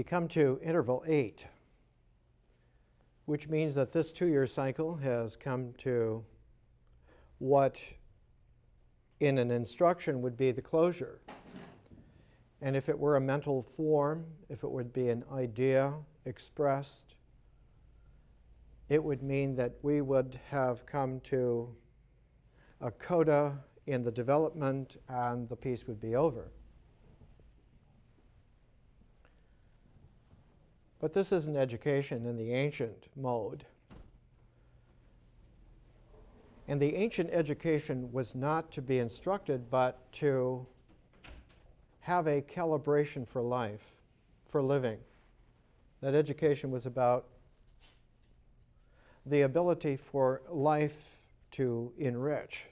come to interval 8, which means that this 2-year cycle has come to what in an instruction would be the closure. And if it were a mental form, if it would be an idea expressed, it would mean that we would have come to a coda in the development and the piece would be over. But this isn't education in the ancient mode. And the ancient education was not to be instructed, but to have a calibration for life, for living. That education was about the ability for life to enrich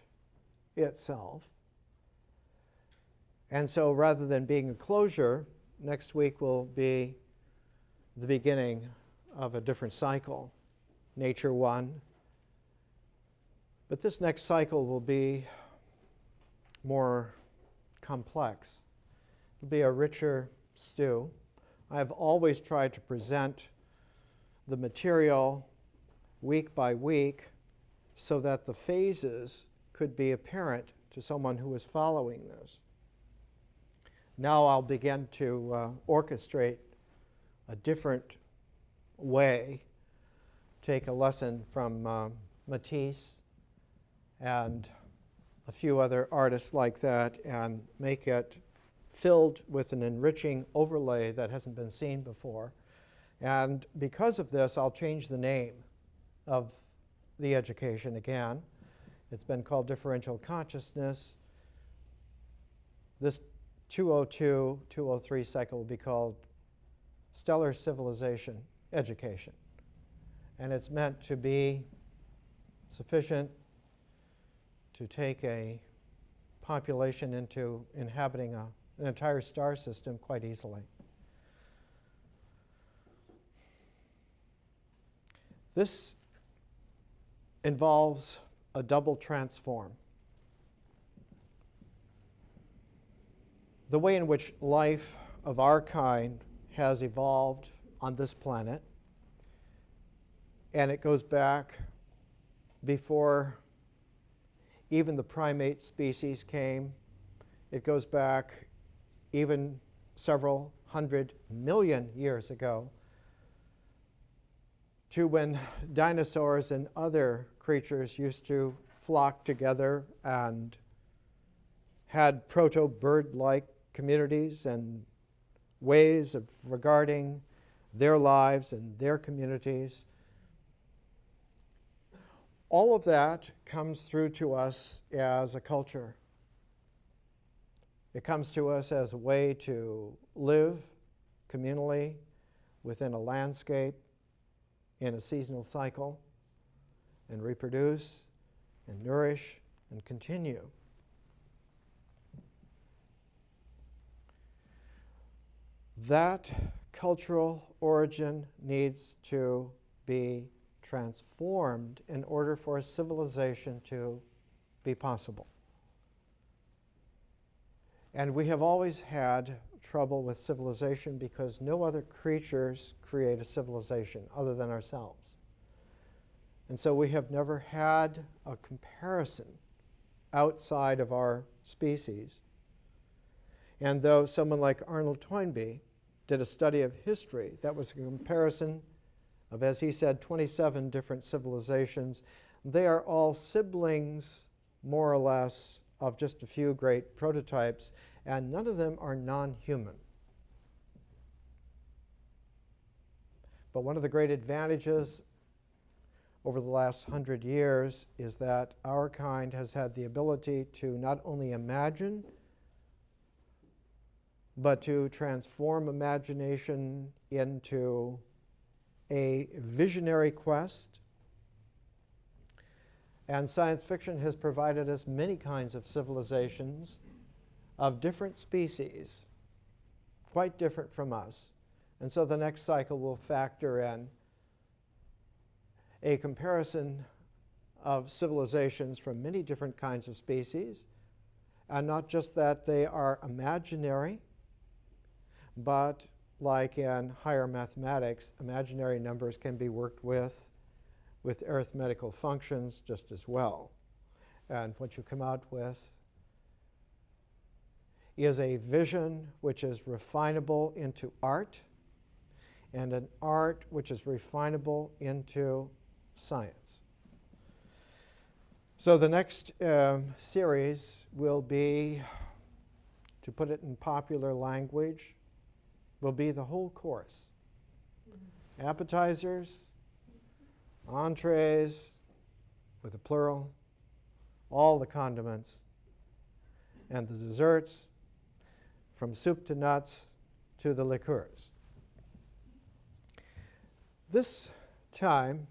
itself. And so rather than being a closure, next week will be the beginning of a different cycle, Nature 1. But this next cycle will be more complex. It'll be a richer stew. I've always tried to present the material week by week so that the phases could be apparent to someone who is following this. Now I'll begin to orchestrate a different way, take a lesson from Matisse and a few other artists like that and make it filled with an enriching overlay that hasn't been seen before. And because of this, I'll change the name of the education again. It's been called Differential Consciousness. This 202-203 cycle will be called Stellar Civilization Education. And it's meant to be sufficient to take a population into inhabiting an entire star system quite easily. This involves a double transform. The way in which life of our kind has evolved on this planet, and it goes back before even the primate species came. It goes back even several 100 million years ago to when dinosaurs and other creatures used to flock together and had proto-bird-like communities and ways of regarding their lives and their communities. All of that comes through to us as a culture. It comes to us as a way to live communally within a landscape in a seasonal cycle and reproduce and nourish and continue. That cultural origin needs to be transformed in order for a civilization to be possible. And we have always had trouble with civilization because no other creatures create a civilization other than ourselves. And so we have never had a comparison outside of our species. And though someone like Arnold Toynbee did a study of history that was a comparison of, as he said, 27 different civilizations, they are all siblings, more or less, of just a few great prototypes, and none of them are non-human. But one of the great advantages over the last 100 years is that our kind has had the ability to not only imagine, but to transform imagination into a visionary quest. And science fiction has provided us many kinds of civilizations of different species, quite different from us. And so the next cycle will factor in a comparison of civilizations from many different kinds of species, and not just that they are imaginary, but like in higher mathematics, imaginary numbers can be worked with arithmetical functions just as well. And what you come out with is a vision which is refinable into art, and an art which is refinable into science. So the next series will be, to put it in popular language, will be the whole course. Appetizers, entrees, with a plural, all the condiments, and the desserts, from soup to nuts to the liqueurs. This time,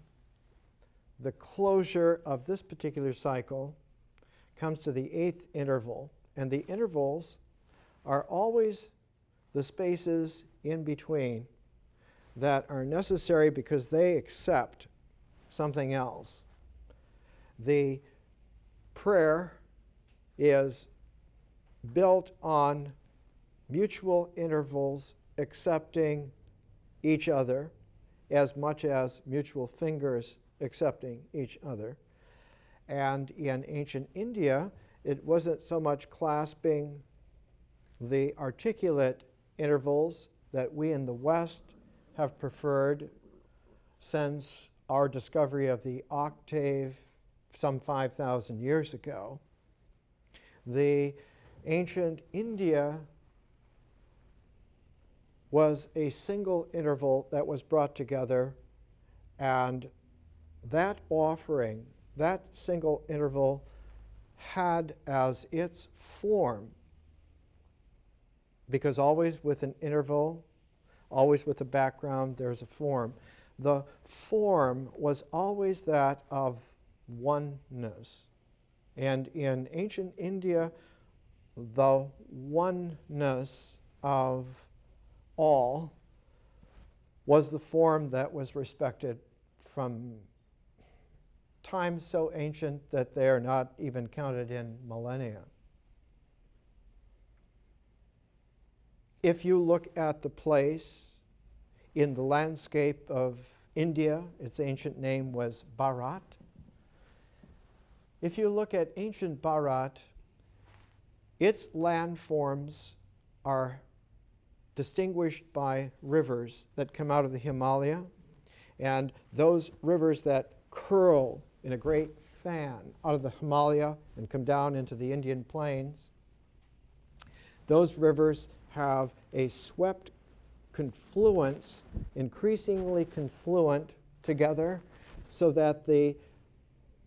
the closure of this particular cycle comes to the 8th interval, and the intervals are always the spaces in between that are necessary because they accept something else. The prayer is built on mutual intervals accepting each other as much as mutual fingers accepting each other. And in ancient India, it wasn't so much clasping the articulate intervals that we in the West have preferred since our discovery of the octave some 5,000 years ago. The ancient India was a single interval that was brought together, and that offering, that single interval, had as its form, because always with an interval, always with a background, there's a form. The form was always that of oneness. And in ancient India, the oneness of all was the form that was respected from times so ancient that they are not even counted in millennia. If you look at the place in the landscape of India, its ancient name was Bharat. If you look at ancient Bharat, its landforms are distinguished by rivers that come out of the Himalaya, and those rivers that curl in a great fan out of the Himalaya and come down into the Indian plains. Those rivers have a swept confluence, increasingly confluent together, so that the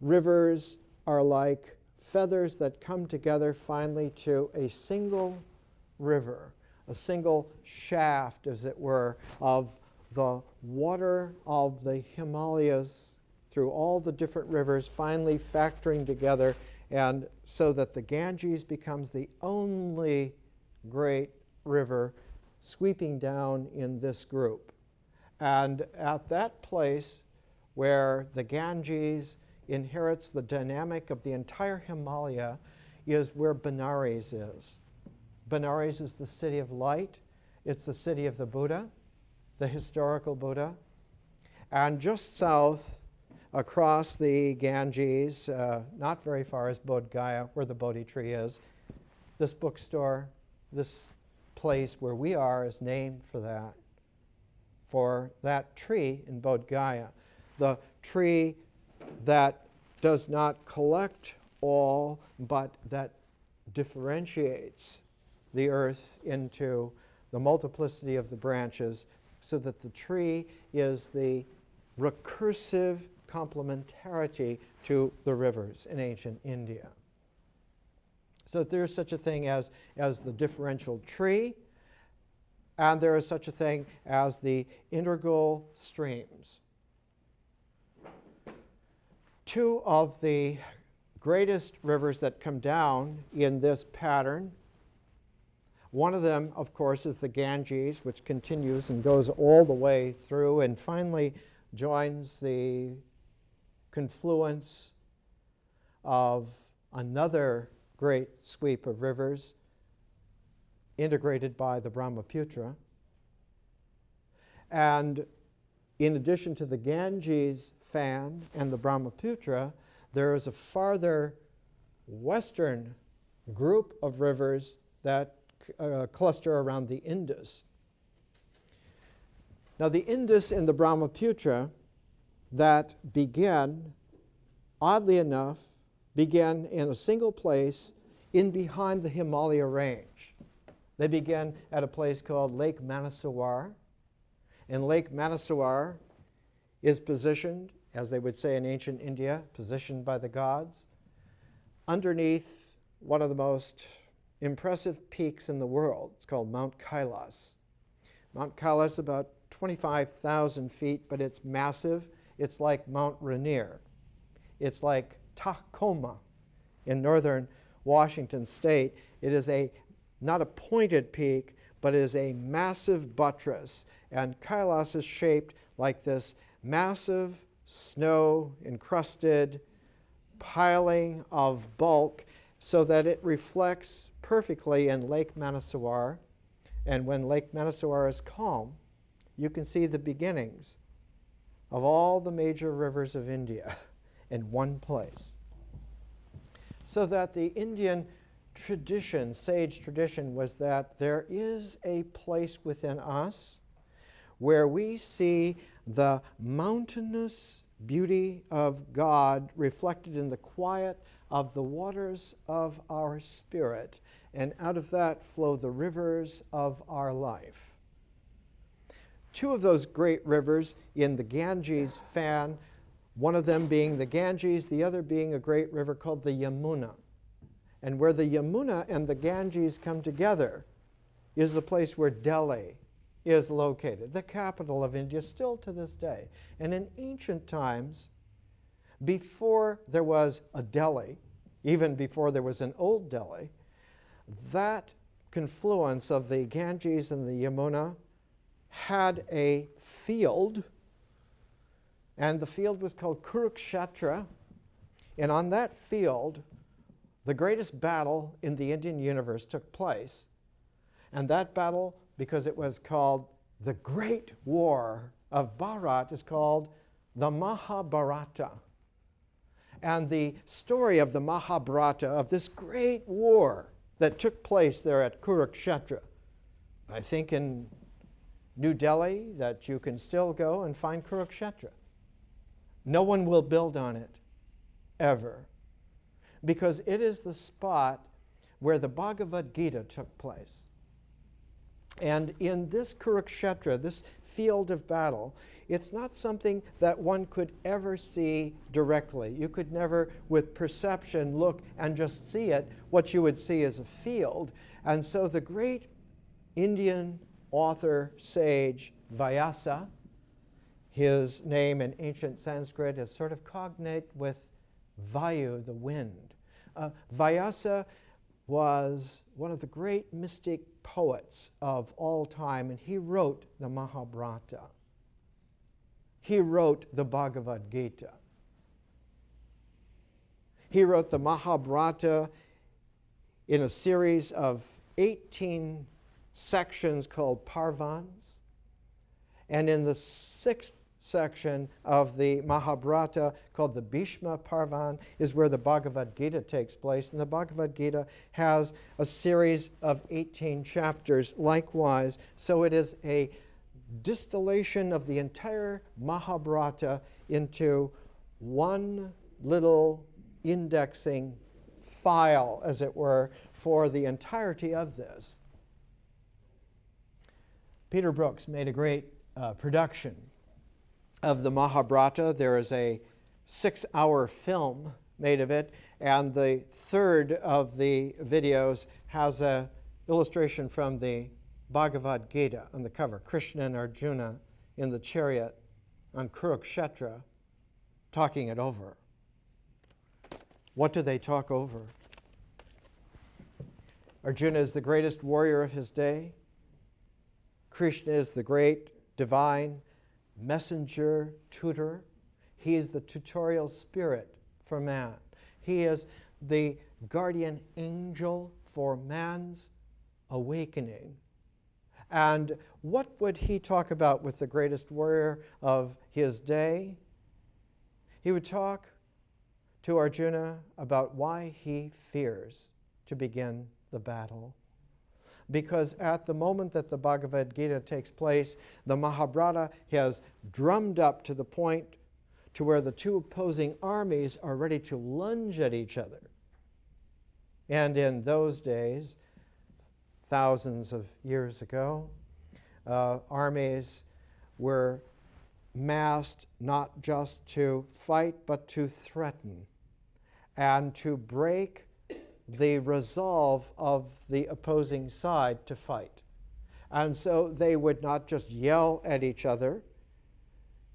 rivers are like feathers that come together finally to a single river, a single shaft, as it were, of the water of the Himalayas through all the different rivers, finally factoring together, and so that the Ganges becomes the only great river sweeping down in this group. And at that place where the Ganges inherits the dynamic of the entire Himalaya is where Benares is. Benares is the city of light. It's the city of the Buddha, the historical Buddha. And just south, across the Ganges, not very far, is Bodh Gaya, where the Bodhi tree is. This bookstore, this place where we are, is named for that tree in Bodh Gaya. The tree that does not collect all, but that differentiates the earth into the multiplicity of the branches, so that the tree is the recursive complementarity to the rivers in ancient India. So there's such a thing as the differential tree, and there is such a thing as the integral streams. Two of the greatest rivers that come down in this pattern, one of them, of course, is the Ganges, which continues and goes all the way through and finally joins the confluence of another great sweep of rivers integrated by the Brahmaputra. And in addition to the Ganges fan and the Brahmaputra, there is a farther western group of rivers that cluster around the Indus. Now, the Indus and the Brahmaputra that begin, oddly enough, begin in a single place in behind the Himalaya range. They begin at a place called Lake Manasarovar. And Lake Manasarovar is positioned, as they would say in ancient India, positioned by the gods, underneath one of the most impressive peaks in the world. It's called Mount Kailas. Mount Kailas, about 25,000 feet, but it's massive. It's like Mount Rainier. It's like Tacoma in northern Washington state. It is not a pointed peak, but it is a massive buttress. And Kailas is shaped like this massive snow-encrusted piling of bulk so that it reflects perfectly in Lake Manasarovar. And when Lake Manasarovar is calm, you can see the beginnings of all the major rivers of India in one place. So that the Indian tradition, sage tradition, was that there is a place within us where we see the mountainous beauty of God reflected in the quiet of the waters of our spirit, and out of that flow the rivers of our life. Two of those great rivers in the Ganges fan, one of them being the Ganges, the other being a great river called the Yamuna. And where the Yamuna and the Ganges come together is the place where Delhi is located, the capital of India still to this day. And in ancient times, before there was a Delhi, even before there was an old Delhi, that confluence of the Ganges and the Yamuna had a field, and the field was called Kurukshetra. And on that field, the greatest battle in the Indian universe took place. And that battle, because it was called the Great War of Bharat, is called the Mahabharata. And the story of the Mahabharata, of this great war that took place there at Kurukshetra, I think in New Delhi that you can still go and find Kurukshetra. No one will build on it, ever, because it is the spot where the Bhagavad Gita took place. And in this Kurukshetra, this field of battle, it's not something that one could ever see directly. You could never, with perception, look and just see it. What you would see is a field. And so the great Indian author, sage, Vyasa, his name in ancient Sanskrit is sort of cognate with Vayu, the wind. Vyasa was one of the great mystic poets of all time, and he wrote the Mahabharata. He wrote the Bhagavad Gita. He wrote the Mahabharata in a series of 18 sections called Parvans. And in the 6th section of the Mahabharata, called the Bhishma Parvan, is where the Bhagavad Gita takes place. And the Bhagavad Gita has a series of 18 chapters likewise. So it is a distillation of the entire Mahabharata into one little indexing file, as it were, for the entirety of this. Peter Brooks made a great production of the Mahabharata. There is a 6-hour film made of it, and the third of the videos has an illustration from the Bhagavad Gita on the cover. Krishna and Arjuna in the chariot on Kurukshetra talking it over. What do they talk over? Arjuna is the greatest warrior of his day. Krishna is the great divine messenger, tutor. He is the tutorial spirit for man. He is the guardian angel for man's awakening. And what would he talk about with the greatest warrior of his day? He would talk to Arjuna about why he fears to begin the battle. Because at the moment that the Bhagavad Gita takes place, the Mahabharata has drummed up to the point to where the two opposing armies are ready to lunge at each other. And in those days, thousands of years ago, armies were massed not just to fight, but to threaten and to break the resolve of the opposing side to fight. And so they would not just yell at each other,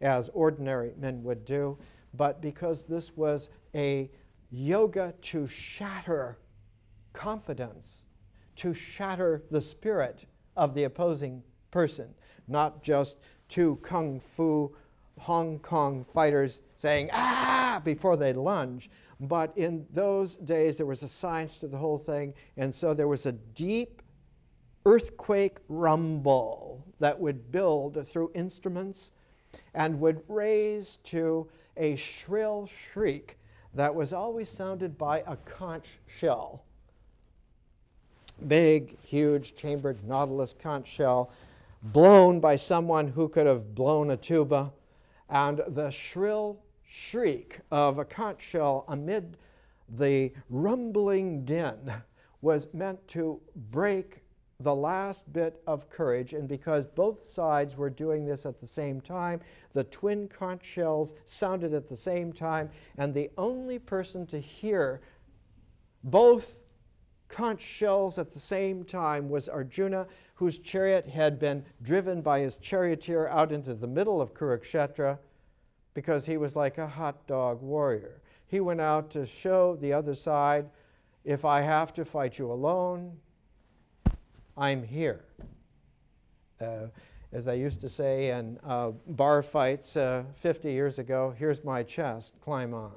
as ordinary men would do, but because this was a yoga to shatter confidence, to shatter the spirit of the opposing person, not just two kung fu Hong Kong fighters saying, "Ah!" before they lunge. But in those days, there was a science to the whole thing, and so there was a deep earthquake rumble that would build through instruments and would raise to a shrill shriek that was always sounded by a conch shell. Big, huge, chambered nautilus conch shell, blown by someone who could have blown a tuba, and the shrill shriek of a conch shell amid the rumbling din was meant to break the last bit of courage. And because both sides were doing this at the same time, the twin conch shells sounded at the same time, and the only person to hear both conch shells at the same time was Arjuna, whose chariot had been driven by his charioteer out into the middle of Kurukshetra, because he was like a hot dog warrior. He went out to show the other side, if I have to fight you alone, I'm here. As I used to say in bar fights 50 years ago, here's my chest, climb on.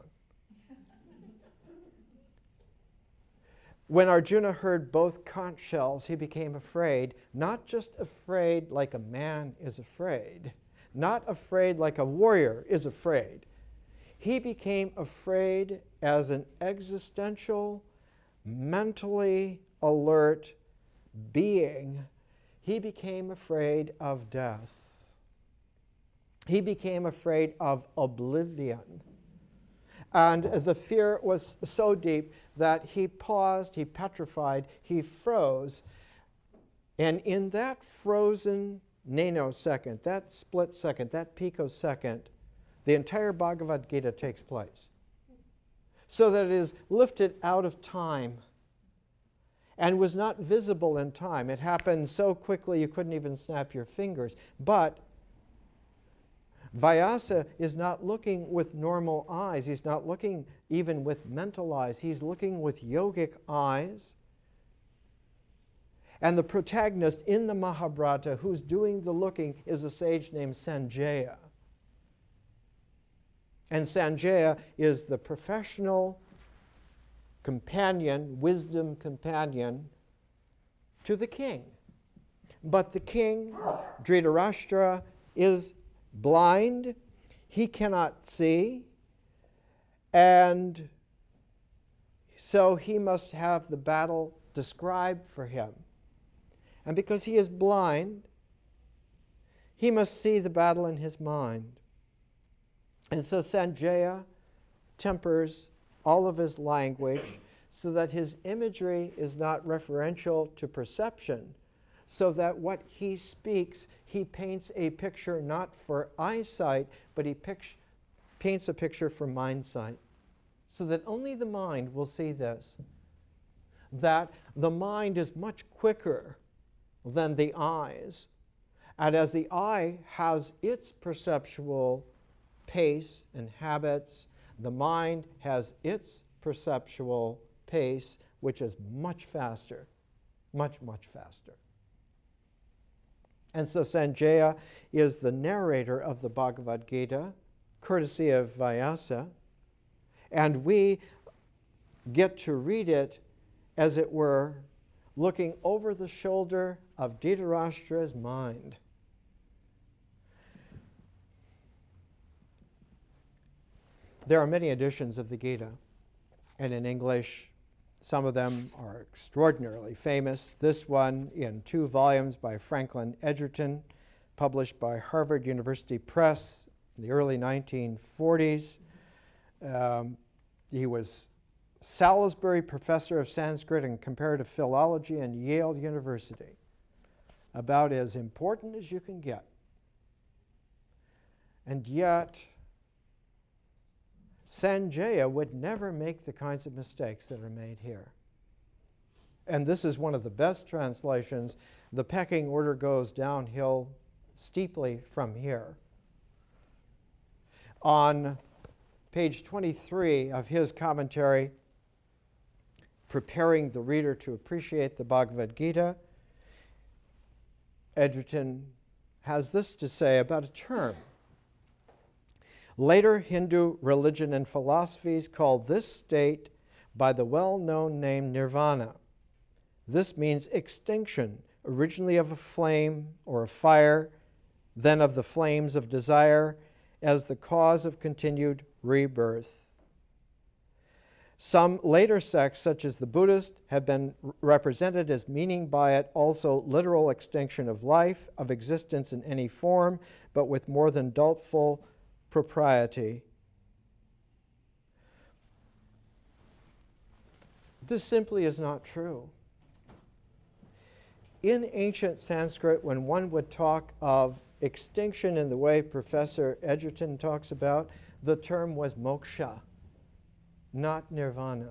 When Arjuna heard both conch shells, he became afraid, not just afraid like a man is afraid, not afraid like a warrior is afraid. He became afraid as an existential, mentally alert being. He became afraid of death. He became afraid of oblivion. And the fear was so deep that he paused, he petrified, he froze. And in that frozen nanosecond, that split second, that picosecond, the entire Bhagavad Gita takes place. So that it is lifted out of time and was not visible in time. It happened so quickly you couldn't even snap your fingers. But Vyasa is not looking with normal eyes. He's not looking even with mental eyes. He's looking with yogic eyes. And the protagonist in the Mahabharata who's doing the looking is a sage named Sanjaya. And Sanjaya is the professional companion, wisdom companion to the king. But the king, Dhritarashtra, is blind. He cannot see. And so he must have the battle described for him. And because he is blind, he must see the battle in his mind. And so Sanjaya tempers all of his language so that his imagery is not referential to perception, so that what he speaks, he paints a picture not for eyesight, but he paints a picture for mind sight, so that only the mind will see this, that the mind is much quicker than the eyes. And as the eye has its perceptual pace and habits, the mind has its perceptual pace, which is much faster, much, much faster. And so Sanjaya is the narrator of the Bhagavad Gita, courtesy of Vyasa, and we get to read it, as it were, looking over the shoulder of Dhritarashtra's mind. There are many editions of the Gita, and in English, some of them are extraordinarily famous. This one in 2 volumes by Franklin Edgerton, published by Harvard University Press in the early 1940s. He was Salisbury Professor of Sanskrit and Comparative Philology in Yale University. About as important as you can get. And yet, Sanjaya would never make the kinds of mistakes that are made here. And this is one of the best translations. The pecking order goes downhill steeply from here. On page 23 of his commentary, Preparing the Reader to Appreciate the Bhagavad Gita, Edgerton has this to say about a term. Later Hindu religion and philosophies called this state by the well-known name Nirvana. This means extinction, originally of a flame or a fire, then of the flames of desire, as the cause of continued rebirth. Some later sects, such as the Buddhist, have been represented as meaning by it also literal extinction of life, of existence in any form, but with more than doubtful propriety. This simply is not true. In ancient Sanskrit, when one would talk of extinction in the way Professor Edgerton talks about, the term was moksha, not nirvana.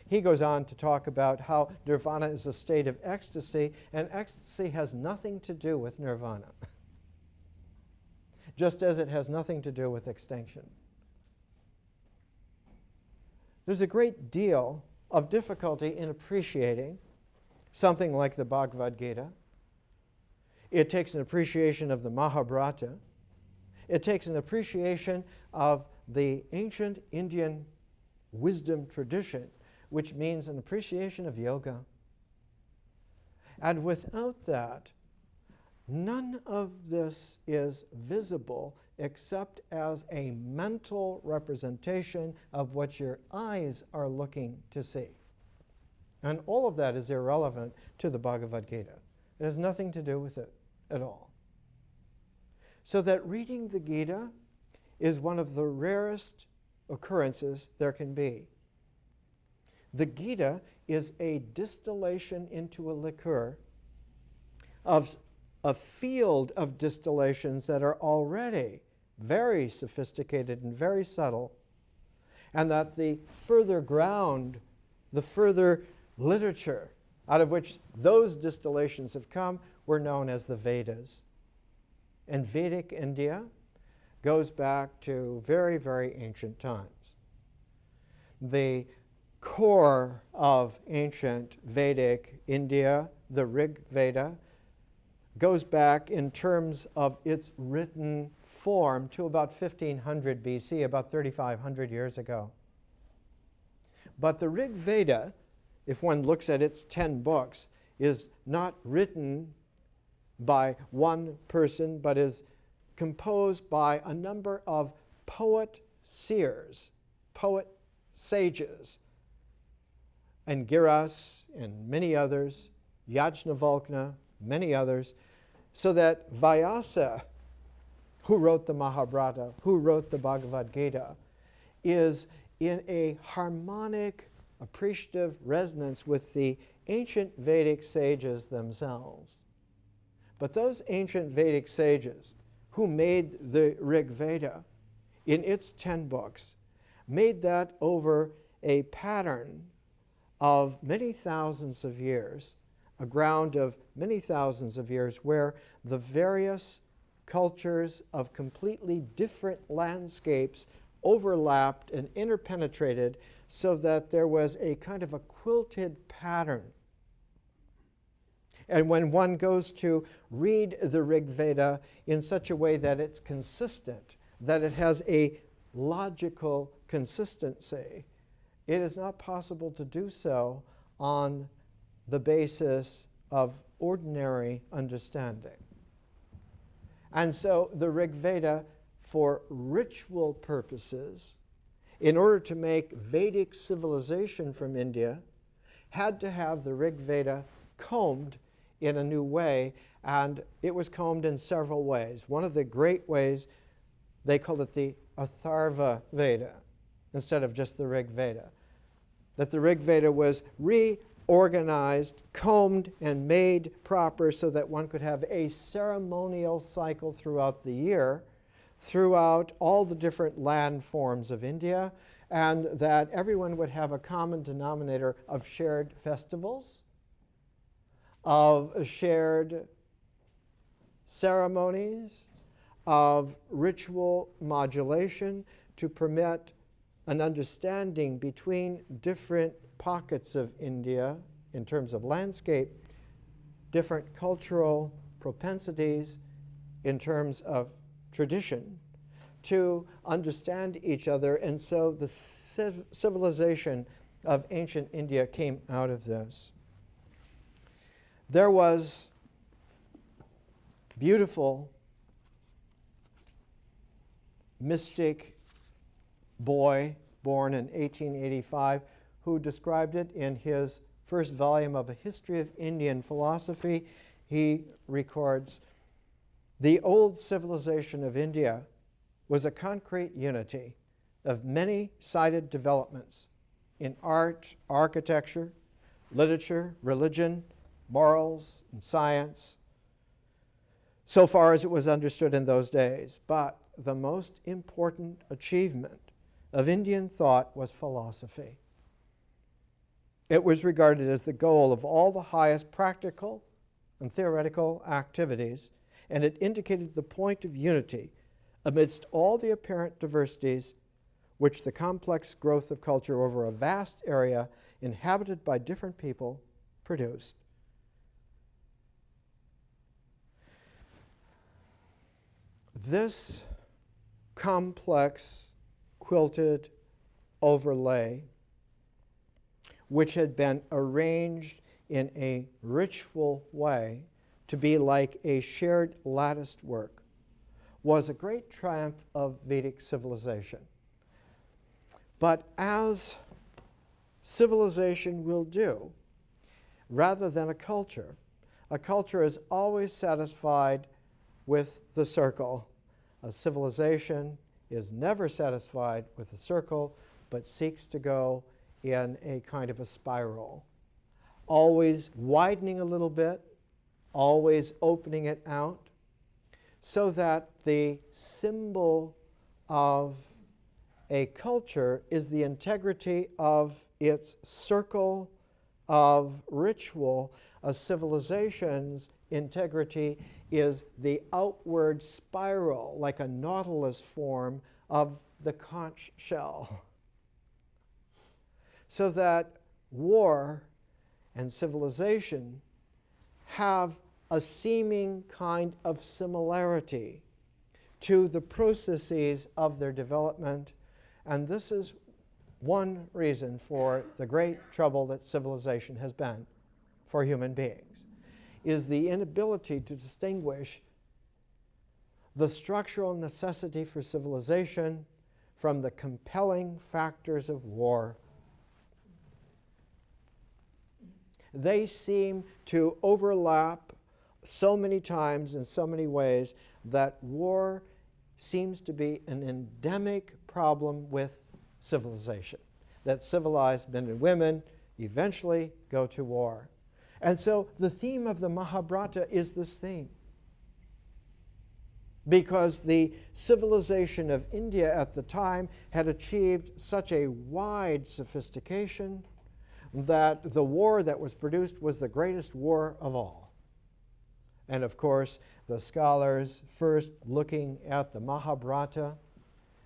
He goes on to talk about how nirvana is a state of ecstasy, and ecstasy has nothing to do with nirvana, just as it has nothing to do with extinction. There's a great deal of difficulty in appreciating something like the Bhagavad Gita. It takes an appreciation of the Mahabharata. It takes an appreciation of the ancient Indian wisdom tradition, which means an appreciation of yoga. And without that, none of this is visible except as a mental representation of what your eyes are looking to see. And all of that is irrelevant to the Bhagavad Gita. It has nothing to do with it at all. So that reading the Gita is one of the rarest occurrences there can be. The Gita is a distillation into a liqueur of a field of distillations that are already very sophisticated and very subtle, and that the further ground, the further literature out of which those distillations have come were known as the Vedas. And Vedic India goes back to very, very ancient times. The core of ancient Vedic India, the Rig Veda, goes back in terms of its written form to about 1500 BC, about 3,500 years ago. But the Rig Veda, if one looks at its 10 books, is not written by one person, but is composed by a number of poet-seers, poet-sages, Angiras and many others, Yajnavalkya, many others, so that Vyasa, who wrote the Mahabharata, who wrote the Bhagavad Gita, is in a harmonic, appreciative resonance with the ancient Vedic sages themselves. But those ancient Vedic sages who made the Rig Veda in its 10 books made that over a pattern of many thousands of years, a ground of many thousands of years, where the various cultures of completely different landscapes overlapped and interpenetrated so that there was a kind of a quilted pattern. And when one goes to read the Rig Veda in such a way that it's consistent, that it has a logical consistency, it is not possible to do so on the basis of ordinary understanding. And so the Rig Veda, for ritual purposes, in order to make Vedic civilization from India, had to have the Rig Veda combed in a new way, and it was combed in several ways. One of the great ways, they called it the Atharva Veda, instead of just the Rig Veda. That the Rig Veda was reorganized, combed, and made proper so that one could have a ceremonial cycle throughout the year, throughout all the different landforms of India, and that everyone would have a common denominator of shared festivals, of shared ceremonies, of ritual modulation to permit an understanding between different pockets of India in terms of landscape, different cultural propensities in terms of tradition, to understand each other. And so the civilization of ancient India came out of this. There was beautiful mystic boy born in 1885 who described it in his first volume of A History of Indian Philosophy. He records, "The old civilization of India was a concrete unity of many-sided developments in art, architecture, literature, religion, morals, and science, so far as it was understood in those days. But the most important achievement of Indian thought was philosophy. It was regarded as the goal of all the highest practical and theoretical activities, and it indicated the point of unity amidst all the apparent diversities which the complex growth of culture over a vast area inhabited by different people produced." This complex quilted overlay, which had been arranged in a ritual way to be like a shared latticed work, was a great triumph of Vedic civilization. But as civilization will do, rather than a culture is always satisfied with the circle. A civilization is never satisfied with the circle, but seeks to go in a kind of a spiral, always widening a little bit, always opening it out, so that the symbol of a culture is the integrity of its circle of ritual. A civilization's integrity is the outward spiral, like a nautilus form of the conch shell. So that war and civilization have a seeming kind of similarity to the processes of their development. And this is one reason for the great trouble that civilization has been for human beings, is the inability to distinguish the structural necessity for civilization from the compelling factors of war. They seem to overlap so many times in so many ways that war seems to be an endemic problem with civilization, that civilized men and women eventually go to war. And so the theme of the Mahabharata is this theme, because the civilization of India at the time had achieved such a wide sophistication that the war that was produced was the greatest war of all. And of course, the scholars first looking at the Mahabharata,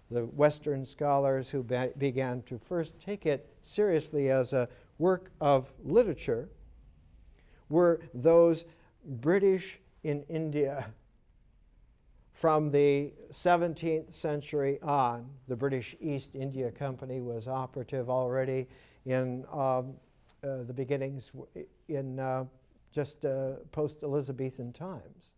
the Western scholars who began to first take it seriously as a work of literature, were those British in India. From the 17th century on, the British East India Company was operative already in the beginnings in just post-Elizabethan times.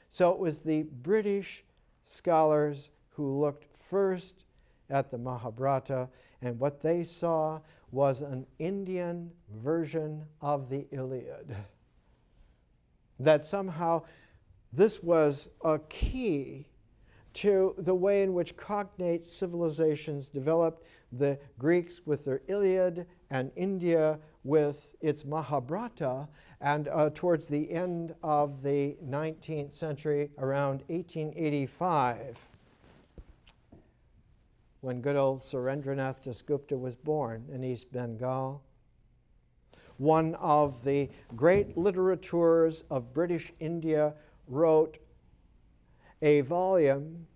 So it was the British scholars who looked first at the Mahabharata, and what they saw was an Indian version of the Iliad. That somehow this was a key to the way in which cognate civilizations developed, the Greeks with their Iliad and India with its Mahabharata, and towards the end of the 19th century, around 1885, when good old Surendranath Dasgupta was born in East Bengal, one of the great literateurs of British India wrote a volume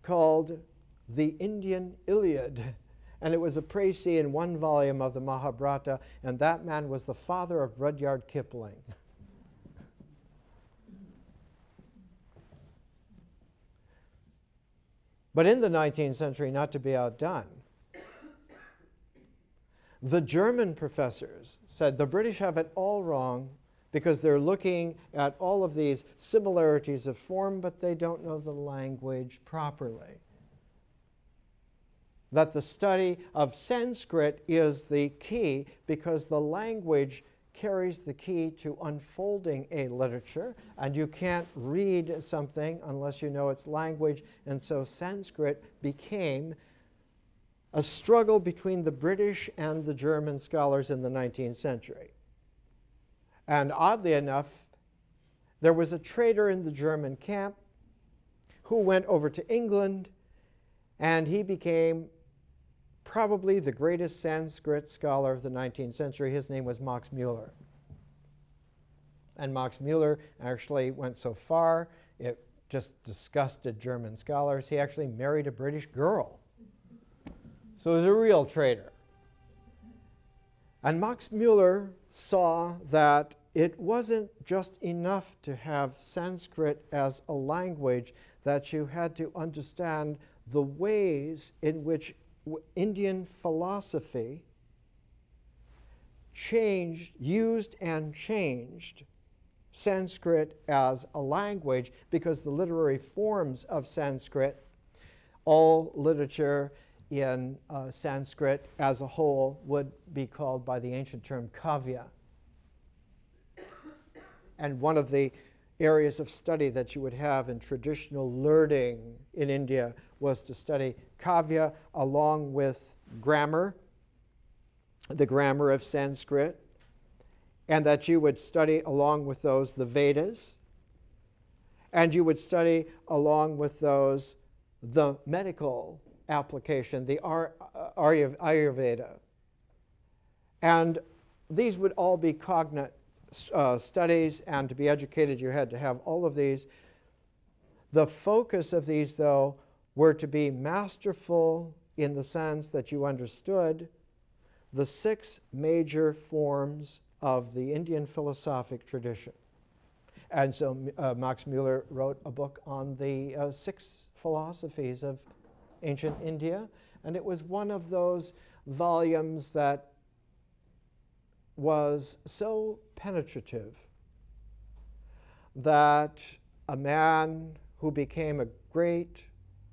called The Indian Iliad. And it was a précis in one volume of the Mahabharata, and that man was the father of Rudyard Kipling. But in the 19th century, not to be outdone, the German professors said the British have it all wrong because they're looking at all of these similarities of form, but they don't know the language properly. That the study of Sanskrit is the key because the language carries the key to unfolding a literature, and you can't read something unless you know its language, and so Sanskrit became a struggle between the British and the German scholars in the 19th century. And oddly enough, there was a trader in the German camp who went over to England, and he became probably the greatest Sanskrit scholar of the 19th century. His name was Max Muller. And Max Muller actually went so far, it just disgusted German scholars. He actually married a British girl. So he was a real traitor. And Max Muller saw that it wasn't just enough to have Sanskrit as a language, that you had to understand the ways in which Indian philosophy used and changed Sanskrit as a language, because the literary forms of Sanskrit, all literature in Sanskrit as a whole would be called by the ancient term kavya. And one of the areas of study that you would have in traditional learning in India was to study kavya along with grammar, the grammar of Sanskrit, and that you would study along with those the Vedas, and you would study along with those the medical application, the Ayurveda. And these would all be cognate studies, and to be educated you had to have all of these. The focus of these, though, were to be masterful in the sense that you understood the 6 major forms of the Indian philosophic tradition. And so Max Muller wrote a book on the 6 philosophies of ancient India, and it was one of those volumes that was so penetrative that a man who became a great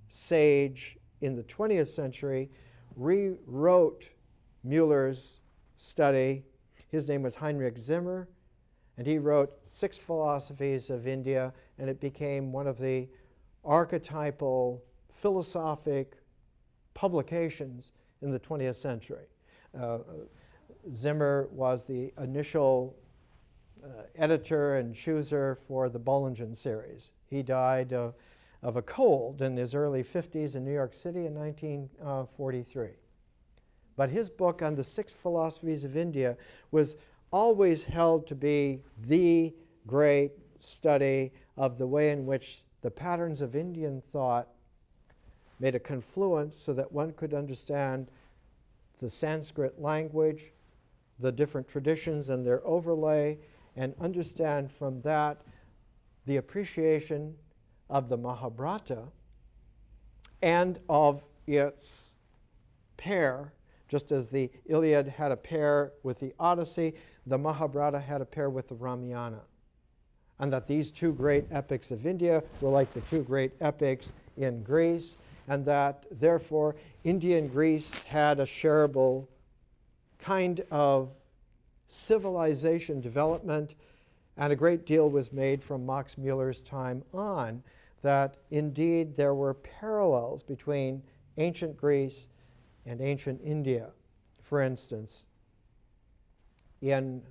sage in the 20th century rewrote Muller's study. His name was Heinrich Zimmer, and he wrote 6 philosophies of India, and it became one of the archetypal philosophic publications in the 20th century. Zimmer was the initial editor and chooser for the Bollingen series. He died of a cold in his early 50s in New York City in 1943. But his book on the 6 philosophies of India was always held to be the great study of the way in which the patterns of Indian thought made a confluence so that one could understand the Sanskrit language, the different traditions and their overlay, and understand from that the appreciation of the Mahabharata and of its pair, Just as the Iliad had a pair with the Odyssey, the Mahabharata had a pair with the Ramayana. And that these two great epics of India were like the two great epics in Greece, and that therefore India and Greece had a shareable kind of civilization development, and a great deal was made from Max Muller's time on that indeed there were parallels between ancient Greece and ancient India. For instance, in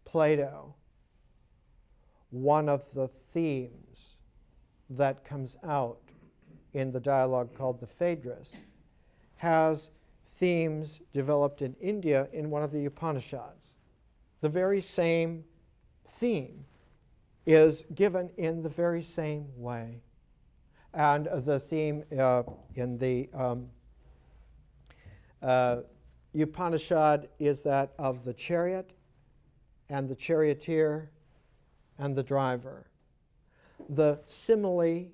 Plato, one of the themes that comes out in the dialogue called the Phaedrus has themes developed in India in one of the Upanishads. The very same theme is given in the very same way. And the theme in the Upanishad is that of the chariot and the charioteer and the driver. The simile,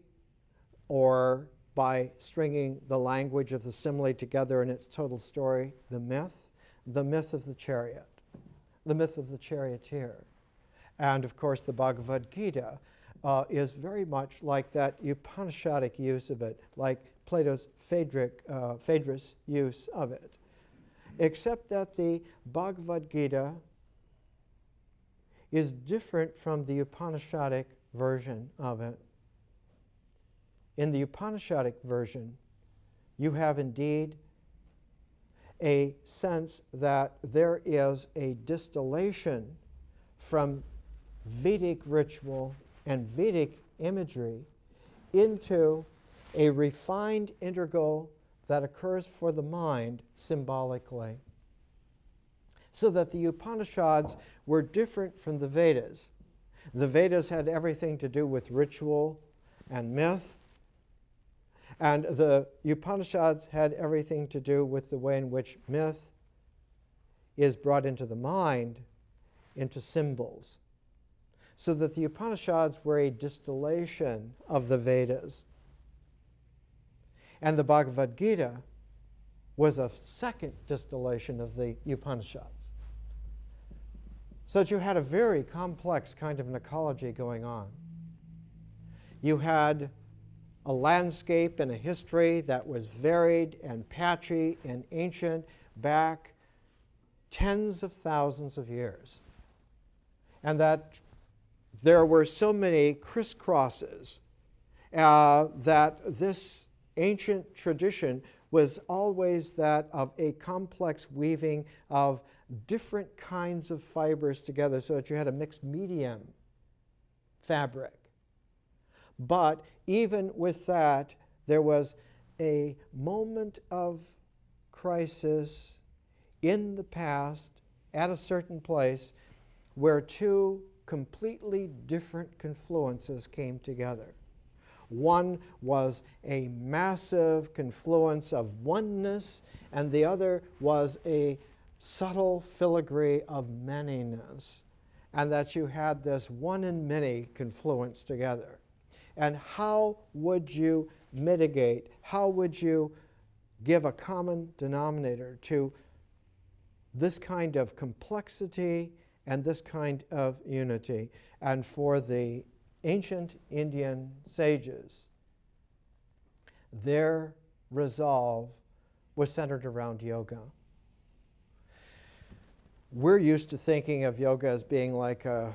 or by stringing the language of the simile together in its total story, the myth of the chariot, the myth of the charioteer. And of course the Bhagavad Gita is very much like that Upanishadic use of it, like Plato's Phaedrus use of it. Except that the Bhagavad Gita is different from the Upanishadic version of it. In the Upanishadic version, you have indeed a sense that there is a distillation from Vedic ritual and Vedic imagery into a refined integral that occurs for the mind symbolically. So that the Upanishads were different from the Vedas. The Vedas had everything to do with ritual and myth, and the Upanishads had everything to do with the way in which myth is brought into the mind, into symbols. So that the Upanishads were a distillation of the Vedas. And the Bhagavad Gita was a second distillation of the Upanishads. So that you had a very complex kind of an ecology going on. You had a landscape and a history that was varied and patchy and ancient back tens of thousands of years. And that there were so many crisscrosses that this ancient tradition was always that of a complex weaving of different kinds of fibers together so that you had a mixed medium fabric. But even with that, there was a moment of crisis in the past at a certain place where two completely different confluences came together. One was a massive confluence of oneness, and the other was a subtle filigree of manyness, and that you had this one and many confluence together. And how would you mitigate, how would you give a common denominator to this kind of complexity and this kind of unity? And for the ancient Indian sages, their resolve was centered around yoga. We're used to thinking of yoga as being like a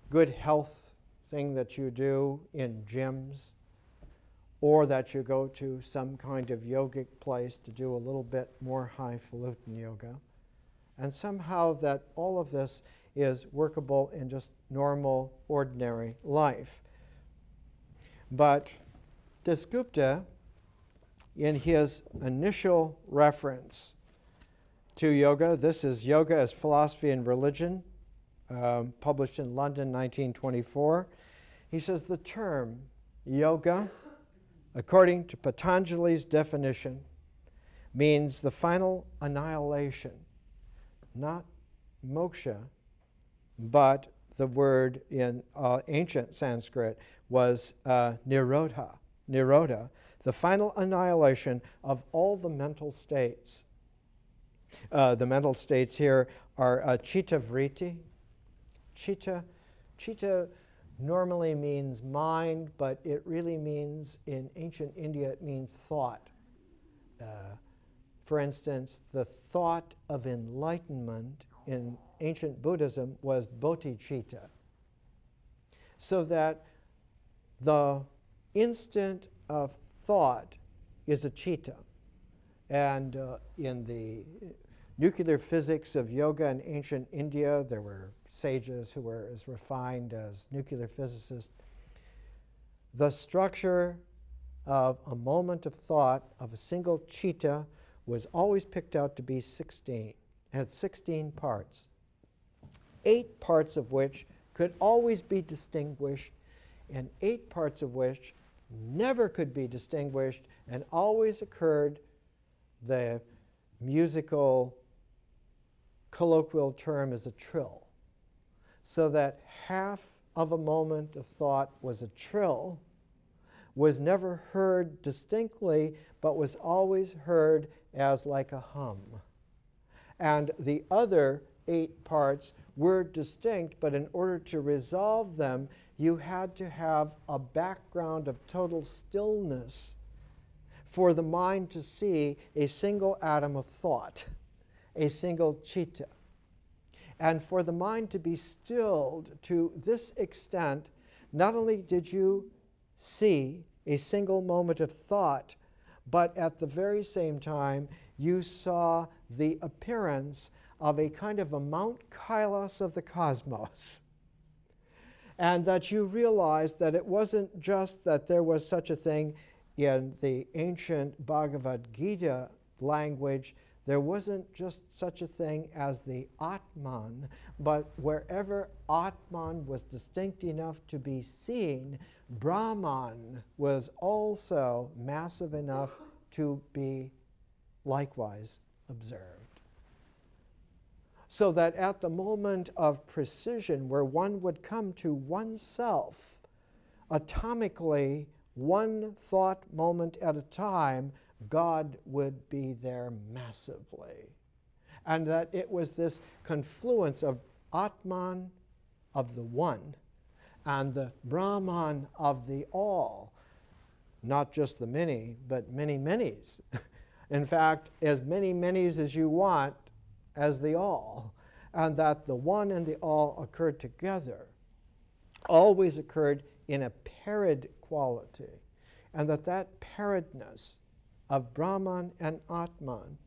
good health thing that you do in gyms, or that you go to some kind of yogic place to do a little bit more highfalutin yoga. And somehow that all of this is workable in just normal, ordinary life. But Dasgupta, in his initial reference to yoga, this is Yoga as Philosophy and Religion, published in London, 1924. He says the term yoga, according to Patanjali's definition, means the final annihilation, not moksha, but the word in ancient Sanskrit was nirodha, the final annihilation of all the mental states The mental states here are chitta vritti. Chitta normally means mind, but it really means, in ancient India, it means thought. For instance, the thought of enlightenment in ancient Buddhism was bodhicitta. So that the instant of thought is a chitta. And in the nuclear physics of yoga in ancient India, there were sages who were as refined as nuclear physicists. The structure of a moment of thought of a single chitta was always picked out to be 16. It had 16 parts, 8 parts of which could always be distinguished, and 8 parts of which never could be distinguished and always occurred. The musical colloquial term is a trill. So that half of a moment of thought was a trill, was never heard distinctly, but was always heard as like a hum. And the other 8 parts were distinct, but in order to resolve them, you had to have a background of total stillness for the mind to see a single atom of thought, a single chitta. And for the mind to be stilled to this extent, not only did you see a single moment of thought, but at the very same time, you saw the appearance of a kind of a Mount Kailas of the cosmos. And that you realized that it wasn't just that there was such a thing in the ancient Bhagavad Gita language, there wasn't just such a thing as the Atman, but wherever Atman was distinct enough to be seen, Brahman was also massive enough to be likewise observed. So that at the moment of precision, where one would come to oneself, atomically, one thought moment at a time, God would be there massively. And that it was this confluence of Atman, of the one, and the Brahman of the all. Not just the many, but many manys. In fact, as many manys as you want as the all. And that the one and the all occurred together, always occurred in a parid quality. And that paridness of Brahman and Atman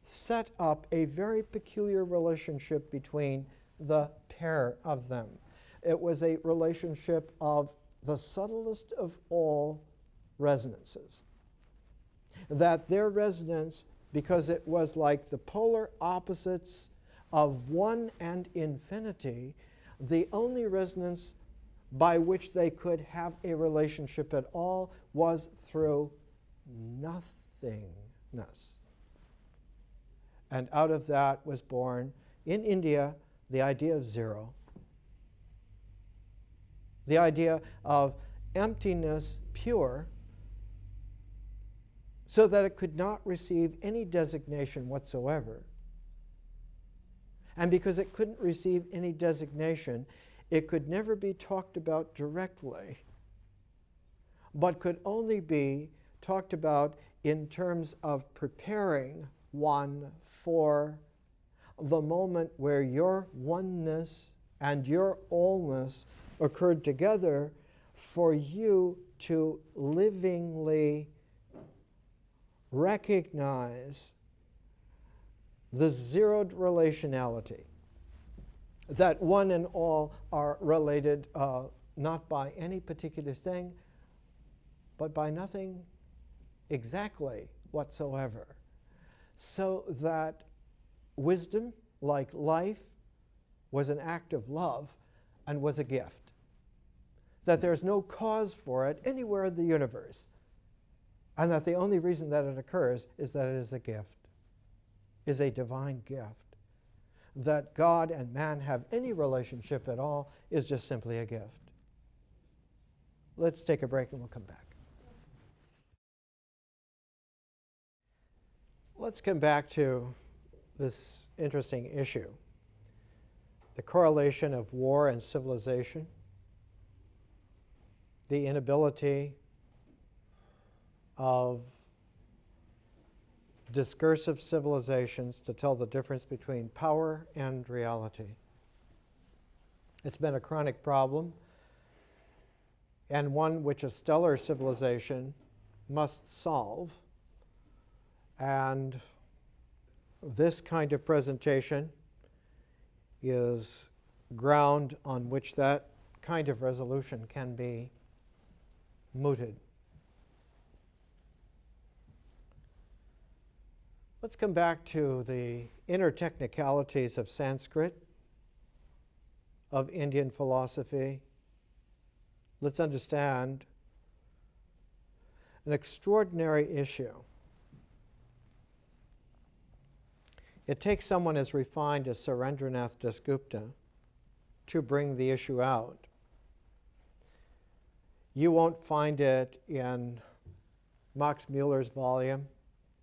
set up a very peculiar relationship between the pair of them. It was a relationship of the subtlest of all resonances. That their resonance, because it was like the polar opposites of one and infinity, the only resonance by which they could have a relationship at all was through nothingness. And out of that was born, in India, the idea of zero. The idea of emptiness pure, so that it could not receive any designation whatsoever. And because it couldn't receive any designation, it could never be talked about directly, but could only be talked about in terms of preparing one for the moment where your oneness and your allness occurred together, for you to livingly recognize the zeroed relationality, that one and all are related not by any particular thing, but by nothing exactly whatsoever. So that wisdom, like life, was an act of love and was a gift. That there's no cause for it anywhere in the universe. And that the only reason that it occurs is that it is a gift, is a divine gift. That God and man have any relationship at all is just simply a gift. Let's take a break and we'll come back. Let's come back to this interesting issue. The correlation of war and civilization, the inability of discursive civilizations to tell the difference between power and reality. It's been a chronic problem, and one which a stellar civilization must solve. And this kind of presentation is ground on which that kind of resolution can be mooted. Let's come back to the inner technicalities of Sanskrit, of Indian philosophy. Let's understand an extraordinary issue. It takes someone as refined as Surendranath Dasgupta to bring the issue out. You won't find it in Max Muller's volume.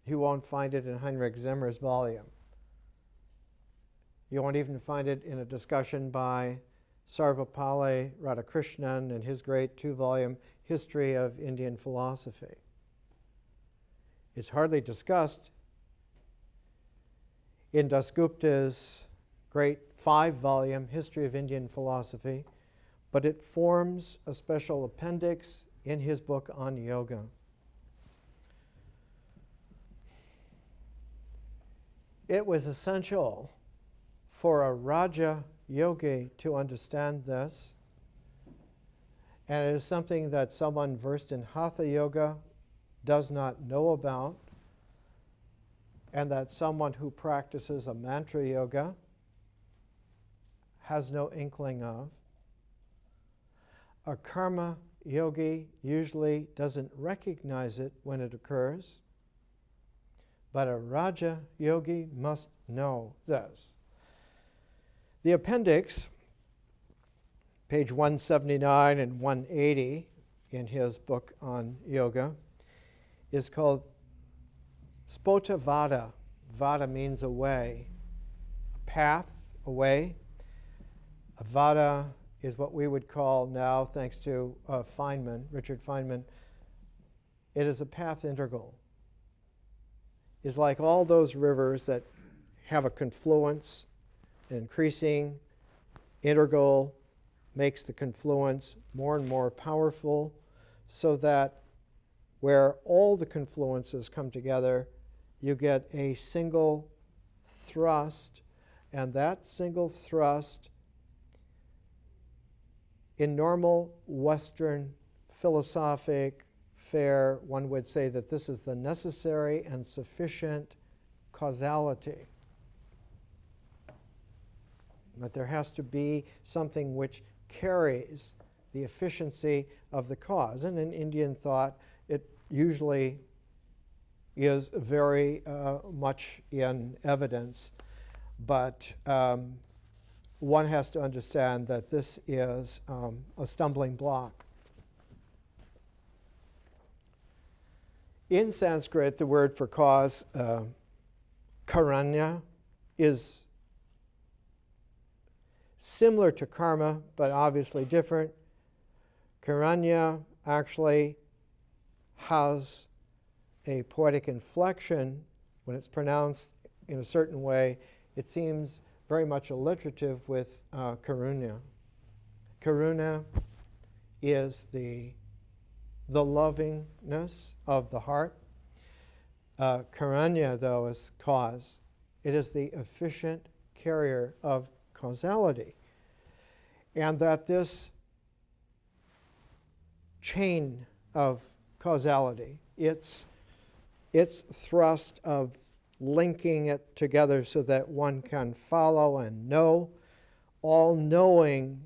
You won't find it in Heinrich Zimmer's volume. You won't even find it in a discussion by Sarvapalli Radhakrishnan in his great 2-volume History of Indian Philosophy. It's hardly discussed in Dasgupta's great 5-volume History of Indian Philosophy, but it forms a special appendix in his book on yoga. It was essential for a Raja yogi to understand this, and it is something that someone versed in Hatha yoga does not know about, and that someone who practices a mantra yoga has no inkling of. A karma yogi usually doesn't recognize it when it occurs, but a Raja yogi must know this. The appendix, page 179 and 180 in his book on yoga, is called Sephota Vada. Vada means a way, a path, a way. A Vada is what we would call now, thanks to Feynman, Richard Feynman, it is a path integral. It's like all those rivers that have a confluence, an increasing integral makes the confluence more and more powerful, so that where all the confluences come together, you get a single thrust, and that single thrust, in normal Western philosophic fare, one would say that this is the necessary and sufficient causality. That there has to be something which carries the efficiency of the cause. And in Indian thought, it usually is very much in evidence. But one has to understand that this is a stumbling block. In Sanskrit, the word for cause, karanya, is similar to karma, but obviously different. Karanya actually has a poetic inflection. When it's pronounced in a certain way, it seems very much alliterative with karunya. Karuna is the lovingness of the heart. Karanya, though, is cause. It is the efficient carrier of causality. And that this chain of causality, its thrust of linking it together so that one can follow and know, all knowing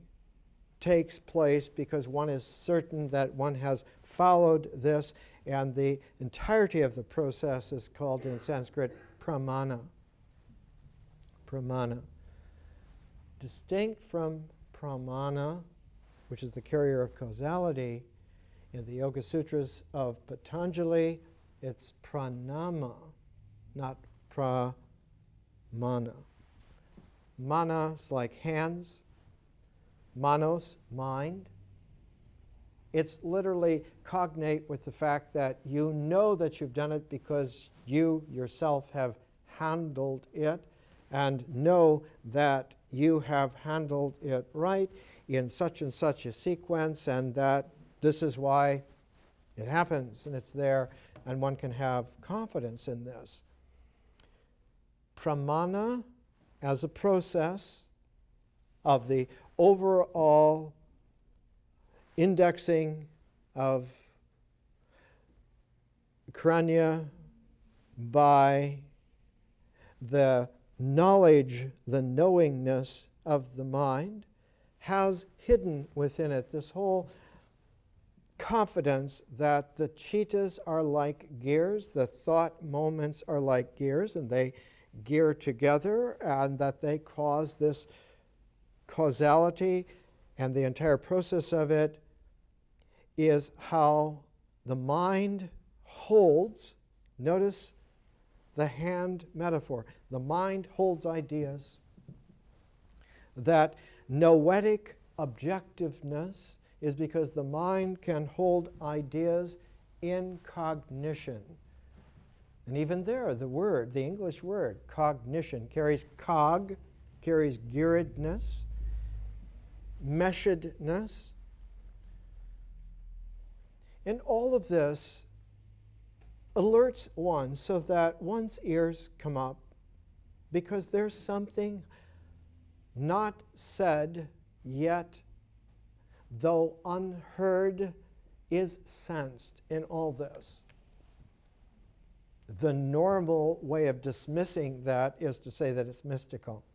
takes place because one is certain that one has followed this, and the entirety of the process is called in Sanskrit pramana. Pramana. Distinct from pramana, which is the carrier of causality, in the Yoga Sutras of Patanjali, it's pranama, not mana. Mana is like hands. Manos, mind. It's literally cognate with the fact that you know that you've done it because you yourself have handled it, and know that you have handled it right in such and such a sequence, and that this is why it happens, and it's there, and one can have confidence in this. Pramana as a process of the overall indexing of Kranya by the knowledge, the knowingness of the mind, has hidden within it this whole confidence that the chittas are like gears, the thought moments are like gears, and they gear together, and that they cause this causality, and the entire process of it is how the mind holds. Notice the hand metaphor. The mind holds ideas. That noetic objectiveness is because the mind can hold ideas in cognition. And even there, the word, the English word, cognition, carries cog, carries gearedness, meshedness. And all of this alerts one so that one's ears come up, because there's something not said yet, though unheard, is sensed in all this. The normal way of dismissing that is to say that it's mystical.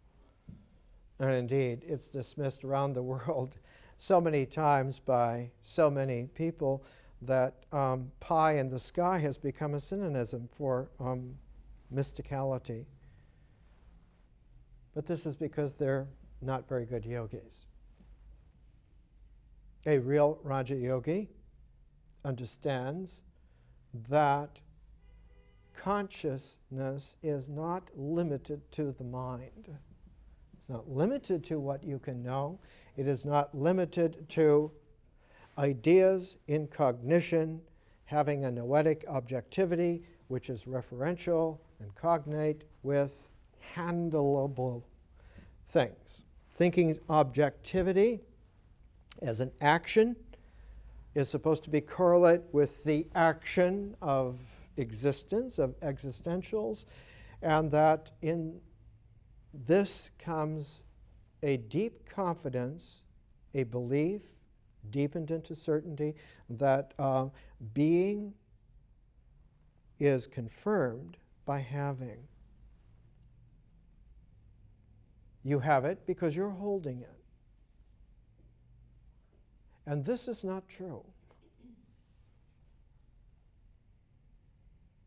And indeed, it's dismissed around the world so many times by so many people that pie in the sky has become a synonym for mysticality. But this is because they're not very good yogis. A real Raja Yogi understands that consciousness is not limited to the mind. It's not limited to what you can know. It is not limited to ideas in cognition having a noetic objectivity, which is referential and cognate with handleable things. Thinking's objectivity as an action is supposed to be correlate with the action of existence, of existentials, and that in this comes a deep confidence, a belief, deepened into certainty, that being is confirmed by having. You have it because you're holding it. And this is not true.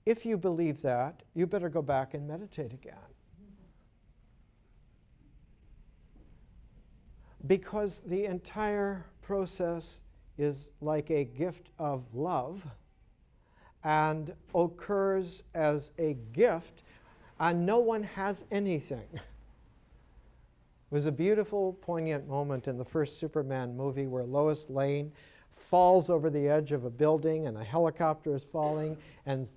If you believe that, you better go back and meditate again. Because the entire process is like a gift of love and occurs as a gift, and no one has anything. It was a beautiful, poignant moment in the first Superman movie where Lois Lane falls over the edge of a building and a helicopter is falling, and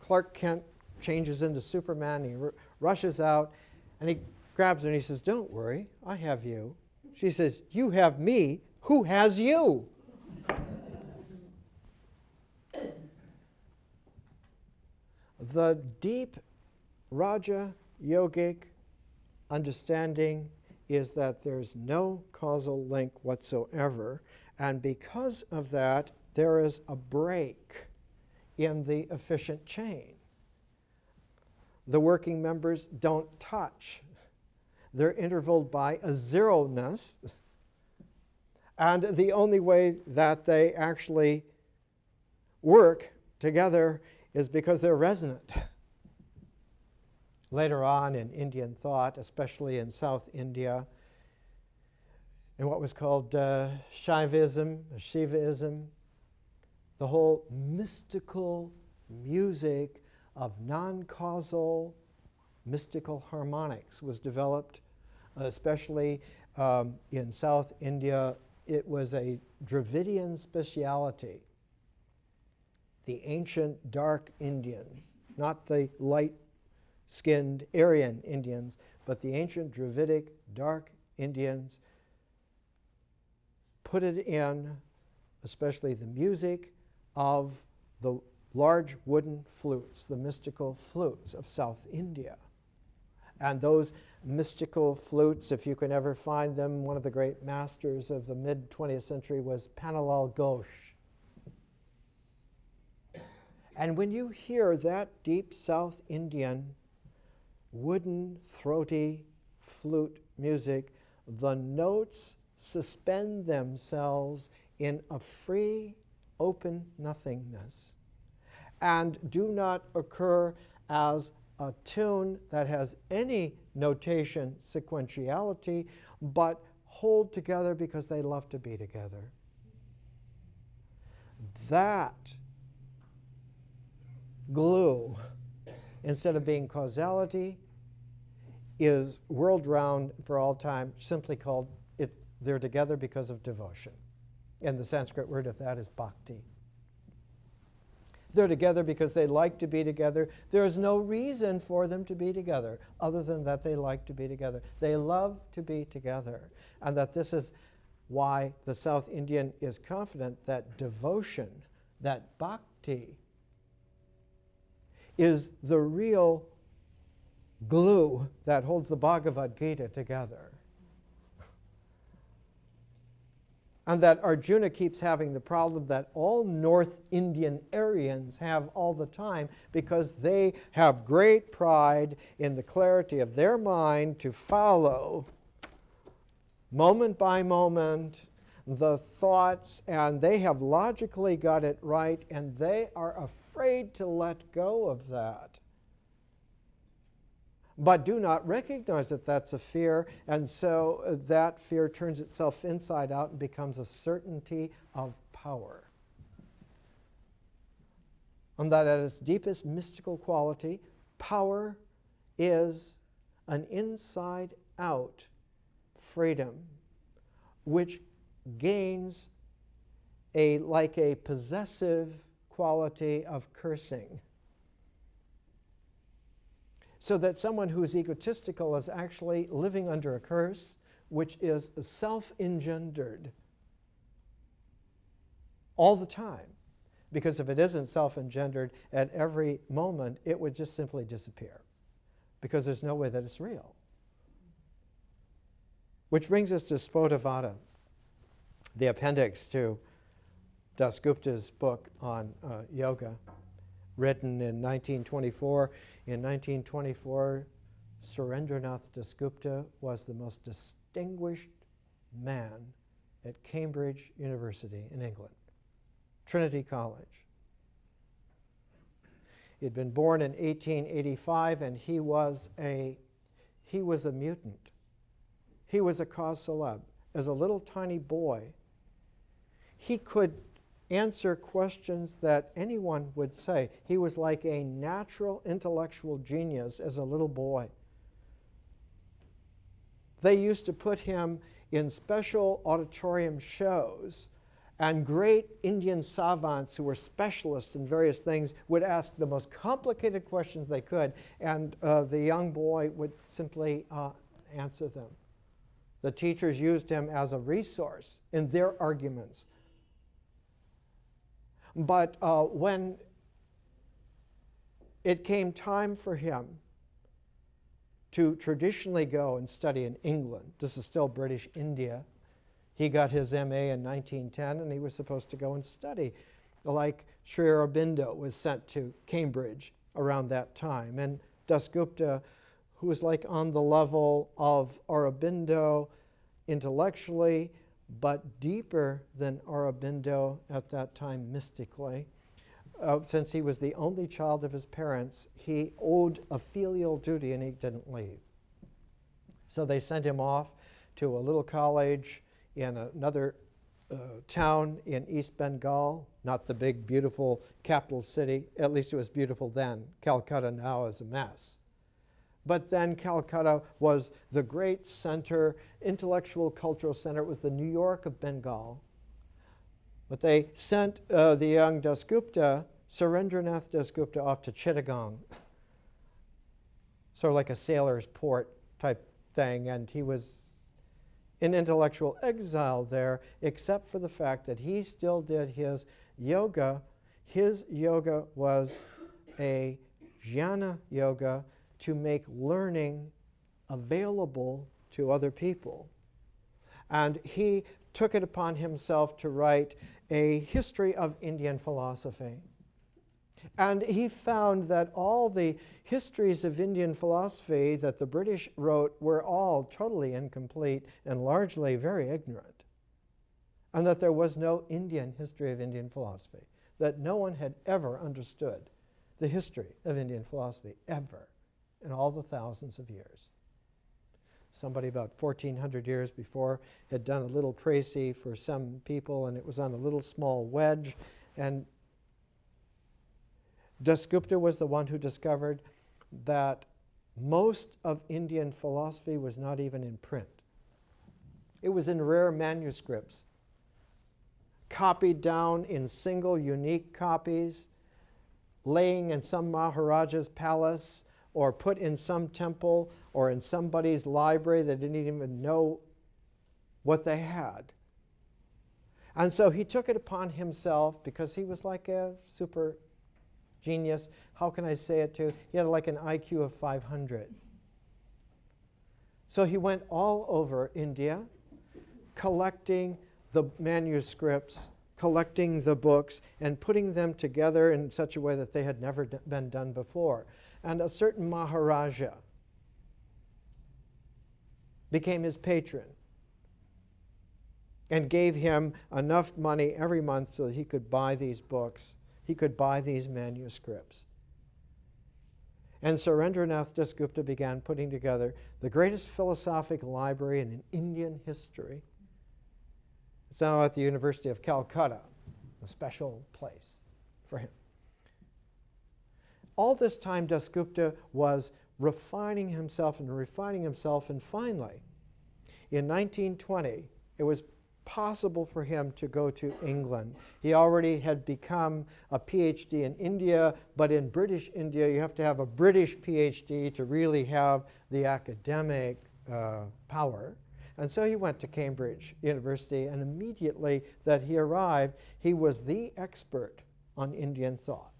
Clark Kent changes into Superman. He rushes out and he grabs her and he says, "Don't worry, I have you." She says, "You have me. Who has you?" The deep Raja Yogic understanding is that there's no causal link whatsoever, and because of that, there is a break in the efficient chain. The working members don't touch. They're intervaled by a zeroness, and the only way that they actually work together is because they're resonant. Later on in Indian thought, especially in South India, in what was called Shaivism, Shivaism, the whole mystical music of non-causal, mystical harmonics was developed, especially in South India. It was a Dravidian speciality. The ancient dark Indians, not the light-skinned Aryan Indians, but the ancient Dravidic dark Indians put it in, especially the music of the large wooden flutes, the mystical flutes of South India. And those mystical flutes, if you can ever find them, one of the great masters of the mid-20th century was Panalal Ghosh. And when you hear that deep South Indian wooden, throaty flute music, the notes suspend themselves in a free, open nothingness and do not occur as a tune that has any notation sequentiality, but hold together because they love to be together. That glue, instead of being causality, is world-round for all time, simply called, they're together because of devotion. And the Sanskrit word of that is bhakti. They're together because they like to be together. There is no reason for them to be together other than that they like to be together. They love to be together. And that this is why the South Indian is confident that devotion, that bhakti, is the real glue that holds the Bhagavad Gita together. And that Arjuna keeps having the problem that all North Indian Aryans have all the time, because they have great pride in the clarity of their mind to follow, moment by moment, the thoughts, and they have logically got it right, and they are afraid to let go of that, but do not recognize that that's a fear, and so that fear turns itself inside out and becomes a certainty of power. And that at its deepest mystical quality, power is an inside-out freedom which gains like a possessive quality of cursing. So that someone who is egotistical is actually living under a curse, which is self-engendered all the time. Because if it isn't self-engendered at every moment, it would just simply disappear. Because there's no way that it's real. Which brings us to Sephota, the appendix to Dasgupta's book on yoga, written in 1924. In 1924, Surendranath Dasgupta was the most distinguished man at Cambridge University in England, Trinity College. He'd been born in 1885, and he was a mutant. He was a cause célèbre. As a little tiny boy, he could answer questions that anyone would say. He was like a natural intellectual genius as a little boy. They used to put him in special auditorium shows, and great Indian savants who were specialists in various things would ask the most complicated questions they could, and the young boy would simply answer them. The teachers used him as a resource in their arguments. But when it came time for him to traditionally go and study in England, this is still British India, he got his MA in 1910, and he was supposed to go and study. Like Sri Aurobindo was sent to Cambridge around that time. And Dasgupta, who was like on the level of Aurobindo intellectually, but deeper than Aurobindo at that time mystically. Since he was the only child of his parents, he owed a filial duty, and he didn't leave. So they sent him off to a little college in another town in East Bengal, not the big, beautiful capital city. At least it was beautiful then. Calcutta now is a mess. But then Calcutta was the great center, intellectual, cultural center. It was the New York of Bengal. But they sent the young Dasgupta, Surendranath Dasgupta, off to Chittagong, sort of like a sailor's port type thing, and he was in intellectual exile there, except for the fact that he still did his yoga. His yoga was a jnana yoga to make learning available to other people. And he took it upon himself to write a history of Indian philosophy. And he found that all the histories of Indian philosophy that the British wrote were all totally incomplete and largely very ignorant. And that there was no Indian history of Indian philosophy. That no one had ever understood the history of Indian philosophy, ever, in all the thousands of years. Somebody about 1,400 years before had done a little précis for some people, and it was on a little small wedge. And Dasgupta was the one who discovered that most of Indian philosophy was not even in print. It was in rare manuscripts, copied down in single, unique copies, laying in some Maharaja's palace, or put in some temple, or in somebody's library that didn't even know what they had. And so he took it upon himself, because he was like a super genius. How can I say it too? He had like an IQ of 500. So he went all over India, collecting the manuscripts, collecting the books, and putting them together in such a way that they had never been done before. And a certain Maharaja became his patron and gave him enough money every month so that he could buy these books, he could buy these manuscripts. And Surendranath Dasgupta began putting together the greatest philosophic library in Indian history. It's now at the University of Calcutta, a special place for him. All this time, Dasgupta was refining himself, and finally, in 1920, it was possible for him to go to England. He already had become a PhD in India, but in British India, you have to have a British PhD to really have the academic power. And so he went to Cambridge University, and immediately that he arrived, he was the expert on Indian thought,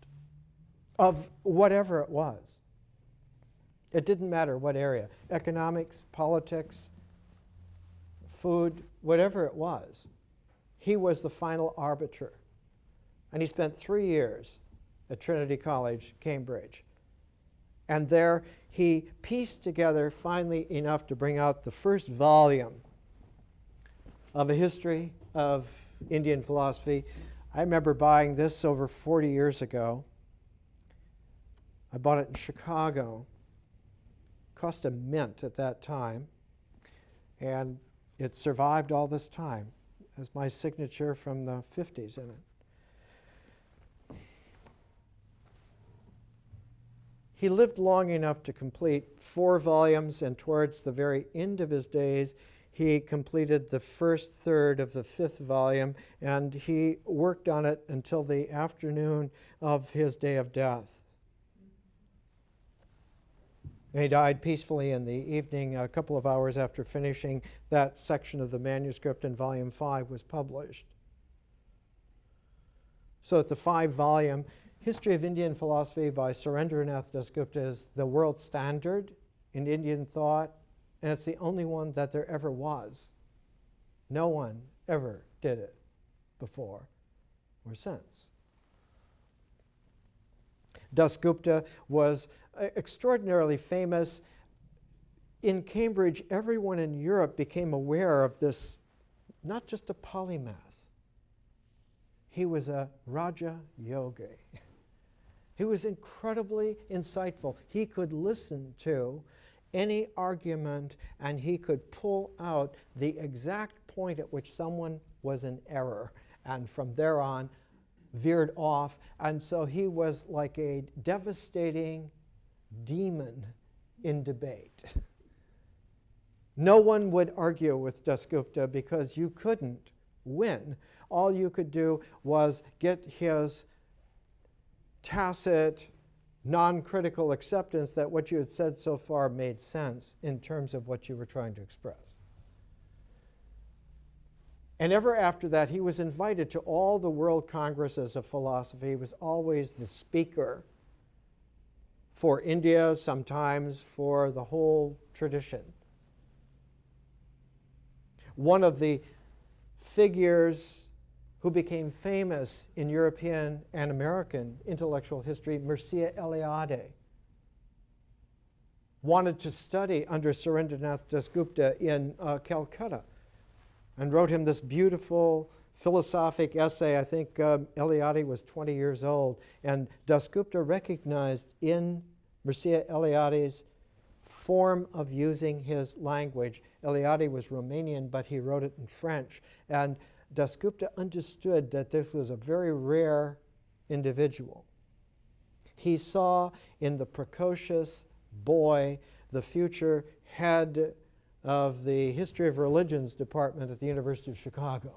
of whatever it was. It didn't matter what area, economics, politics, food, whatever it was. He was the final arbiter. And he spent 3 years at Trinity College, Cambridge. And there he pieced together finally enough to bring out the first volume of a history of Indian philosophy. I remember buying this over 40 years ago. I bought it in Chicago. It cost a mint at that time. And it survived all this time as my signature from the 50s in it. He lived long enough to complete 4 volumes, and towards the very end of his days, he completed the first third of the 5th volume, and he worked on it until the afternoon of his day of death. And he died peacefully in the evening, a couple of hours after finishing that section of the manuscript, and volume 5 was published. So that the 5-volume History of Indian Philosophy by Surendranath Dasgupta is the world standard in Indian thought, and it's the only one that there ever was. No one ever did it before or since. Dasgupta was extraordinarily famous. In Cambridge, everyone in Europe became aware of this, not just a polymath. He was a Raja Yogi. He was incredibly insightful. He could listen to any argument, and he could pull out the exact point at which someone was in error, and from there on veered off. And so he was like a devastating demon in debate. No one would argue with Dasgupta because you couldn't win. All you could do was get his tacit, non-critical acceptance that what you had said so far made sense in terms of what you were trying to express. And ever after that, he was invited to all the world congresses of philosophy. He was always the speaker for India, sometimes for the whole tradition. One of the figures who became famous in European and American intellectual history, Mircea Eliade, wanted to study under Surendranath Dasgupta in Calcutta, and wrote him this beautiful philosophic essay. I think Eliade was 20 years old, and Dasgupta recognized in Mircea Eliade's form of using his language. Eliade was Romanian, but he wrote it in French, and Dasgupta understood that this was a very rare individual. He saw in the precocious boy the future head of the History of Religions department at the University of Chicago.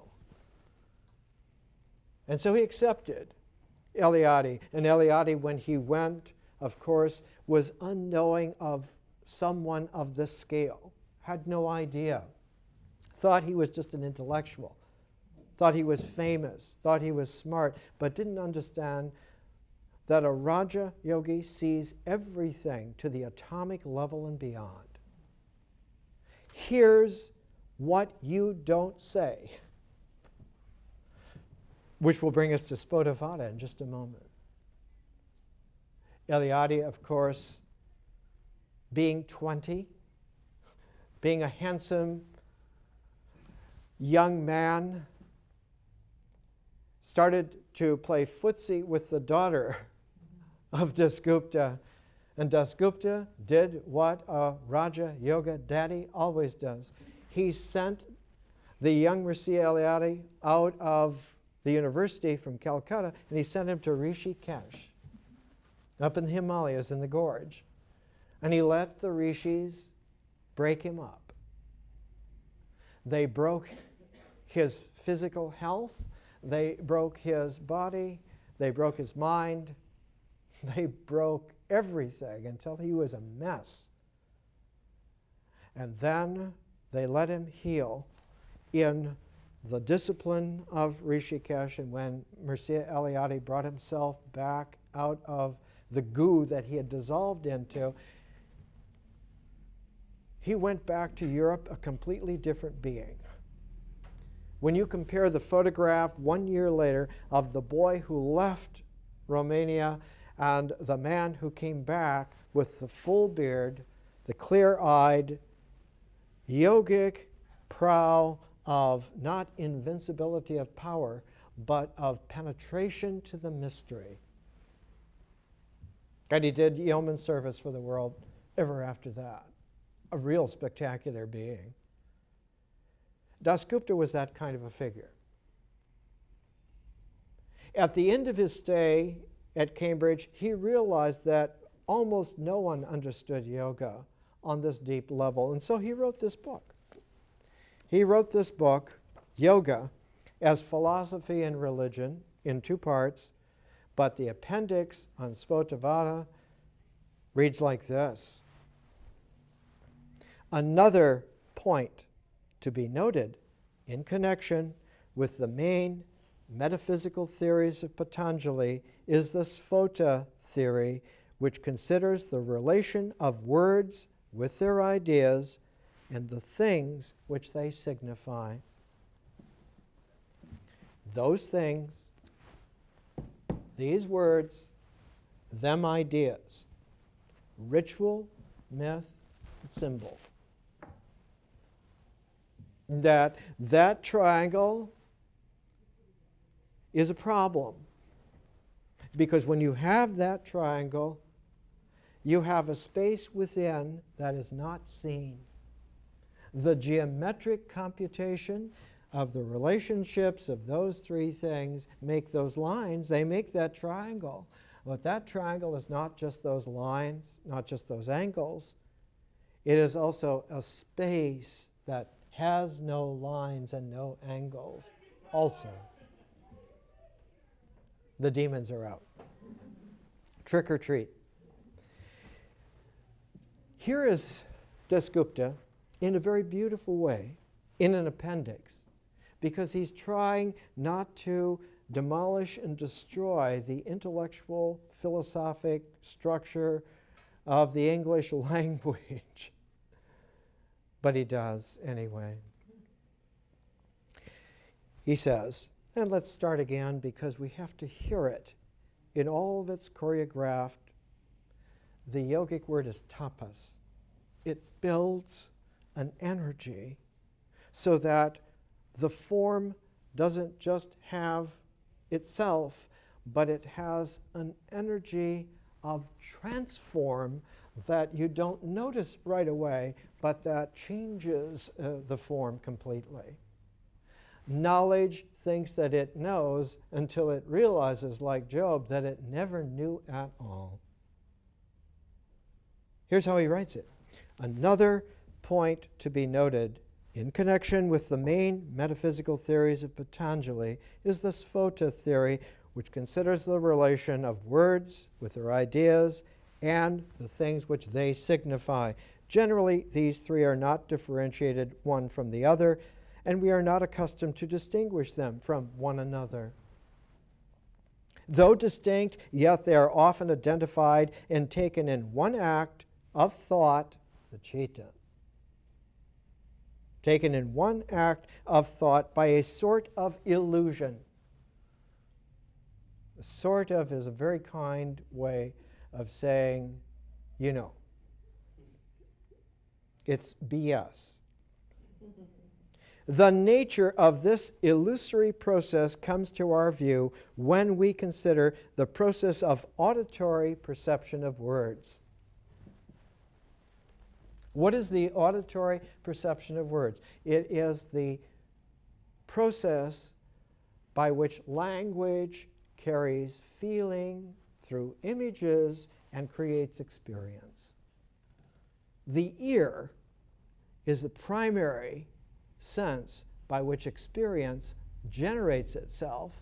And so he accepted Eliade. And Eliade, when he went, of course, was unknowing of someone of this scale, had no idea, thought he was just an intellectual, thought he was famous, thought he was smart, but didn't understand that a Raja yogi sees everything to the atomic level and beyond. Here's what you don't say, which will bring us to Sephota Theory in just a moment. Eliade, of course, being 20, being a handsome young man, started to play footsie with the daughter of Dasgupta. And Dasgupta did what a Raja Yoga daddy always does. He sent the young Mircea Eliade out of the university from Calcutta, and he sent him to Rishikesh, up in the Himalayas in the gorge. And he let the rishis break him up. They broke his physical health, they broke his body, they broke his mind, they broke everything until he was a mess. And then they let him heal in the discipline of Rishikesh. And when Mircea Eliade brought himself back out of the goo that he had dissolved into, he went back to Europe a completely different being. When you compare the photograph 1 year later of the boy who left Romania and the man who came back with the full beard, the clear-eyed, yogic prow of not invincibility of power, but of penetration to the mystery. And he did yeoman service for the world ever after that. A real spectacular being. Dasgupta was that kind of a figure. At the end of his stay at Cambridge, he realized that almost no one understood yoga on this deep level, and so he wrote this book. He wrote this book, Yoga, as Philosophy and Religion, in 2 parts, but the appendix on Sephota Theory reads like this. Another point to be noted in connection with the main metaphysical theories of Patanjali is the Sephota theory, which considers the relation of words with their ideas and the things which they signify. Those things, these words, them ideas, ritual, myth, and symbol. That triangle is a problem, because when you have that triangle, you have a space within that is not seen. The geometric computation of the relationships of those 3 things make those lines, they make that triangle. But that triangle is not just those lines, not just those angles. It is also a space that has no lines and no angles. Also, the demons are out. Trick or treat. Here is Dasgupta in a very beautiful way in an appendix, because he's trying not to demolish and destroy the intellectual, philosophic structure of the English language. But he does anyway. He says, and let's start again because we have to hear it in all of its choreographed. The yogic word is tapas. It builds an energy so that the form doesn't just have itself, but it has an energy of transform that you don't notice right away, but that changes the form completely. Knowledge thinks that it knows until it realizes, like Job, that it never knew at all. Here's how he writes it. Another point to be noted in connection with the main metaphysical theories of Patanjali is the Sephota Theory, which considers the relation of words with their ideas and the things which they signify. Generally, these three are not differentiated one from the other, and we are not accustomed to distinguish them from one another. Though distinct, yet they are often identified and taken in one act of thought, the citta. Taken in one act of thought by a sort of illusion. A sort of is a very kind way of saying, you know. It's BS. The nature of this illusory process comes to our view when we consider the process of auditory perception of words. What is the auditory perception of words? It is the process by which language carries feeling through images and creates experience. The ear is the primary sense by which experience generates itself,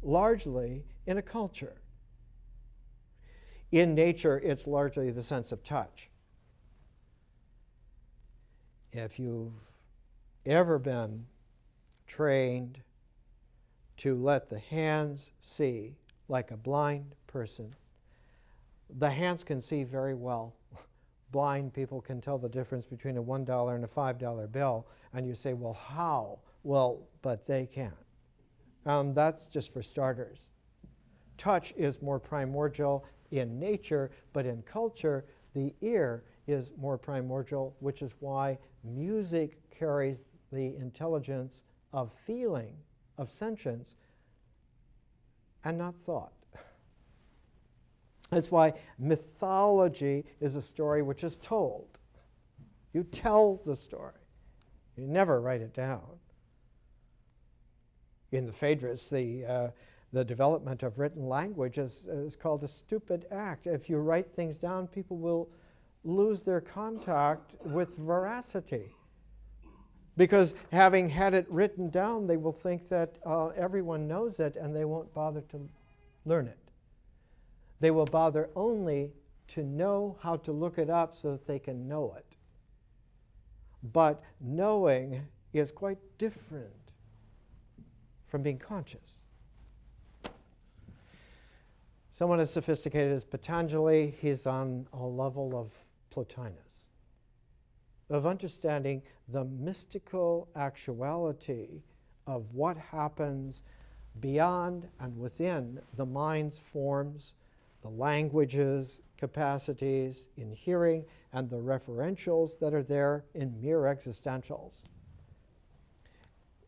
largely in a culture. In nature, it's largely the sense of touch. If you've ever been trained to let the hands see like a blind person, the hands can see very well. Blind people can tell the difference between a $1 and a $5 bill, and you say, well, how? Well, but they can't. That's just for starters. Touch is more primordial in nature, but in culture, the ear is more primordial, which is why music carries the intelligence of feeling, of sentience, and not thought. That's why mythology is a story which is told. You tell the story. You never write it down. In the Phaedrus, the development of written language is called a stupid act. If you write things down, people will lose their contact with veracity. Because having had it written down, they will think that everyone knows it and they won't bother to learn it. They will bother only to know how to look it up so that they can know it. But knowing is quite different from being conscious. Someone as sophisticated as Patanjali, he's on a level of Plotinus, of understanding the mystical actuality of what happens beyond and within the mind's forms, the languages, capacities in hearing, and the referentials that are there in mere existentials.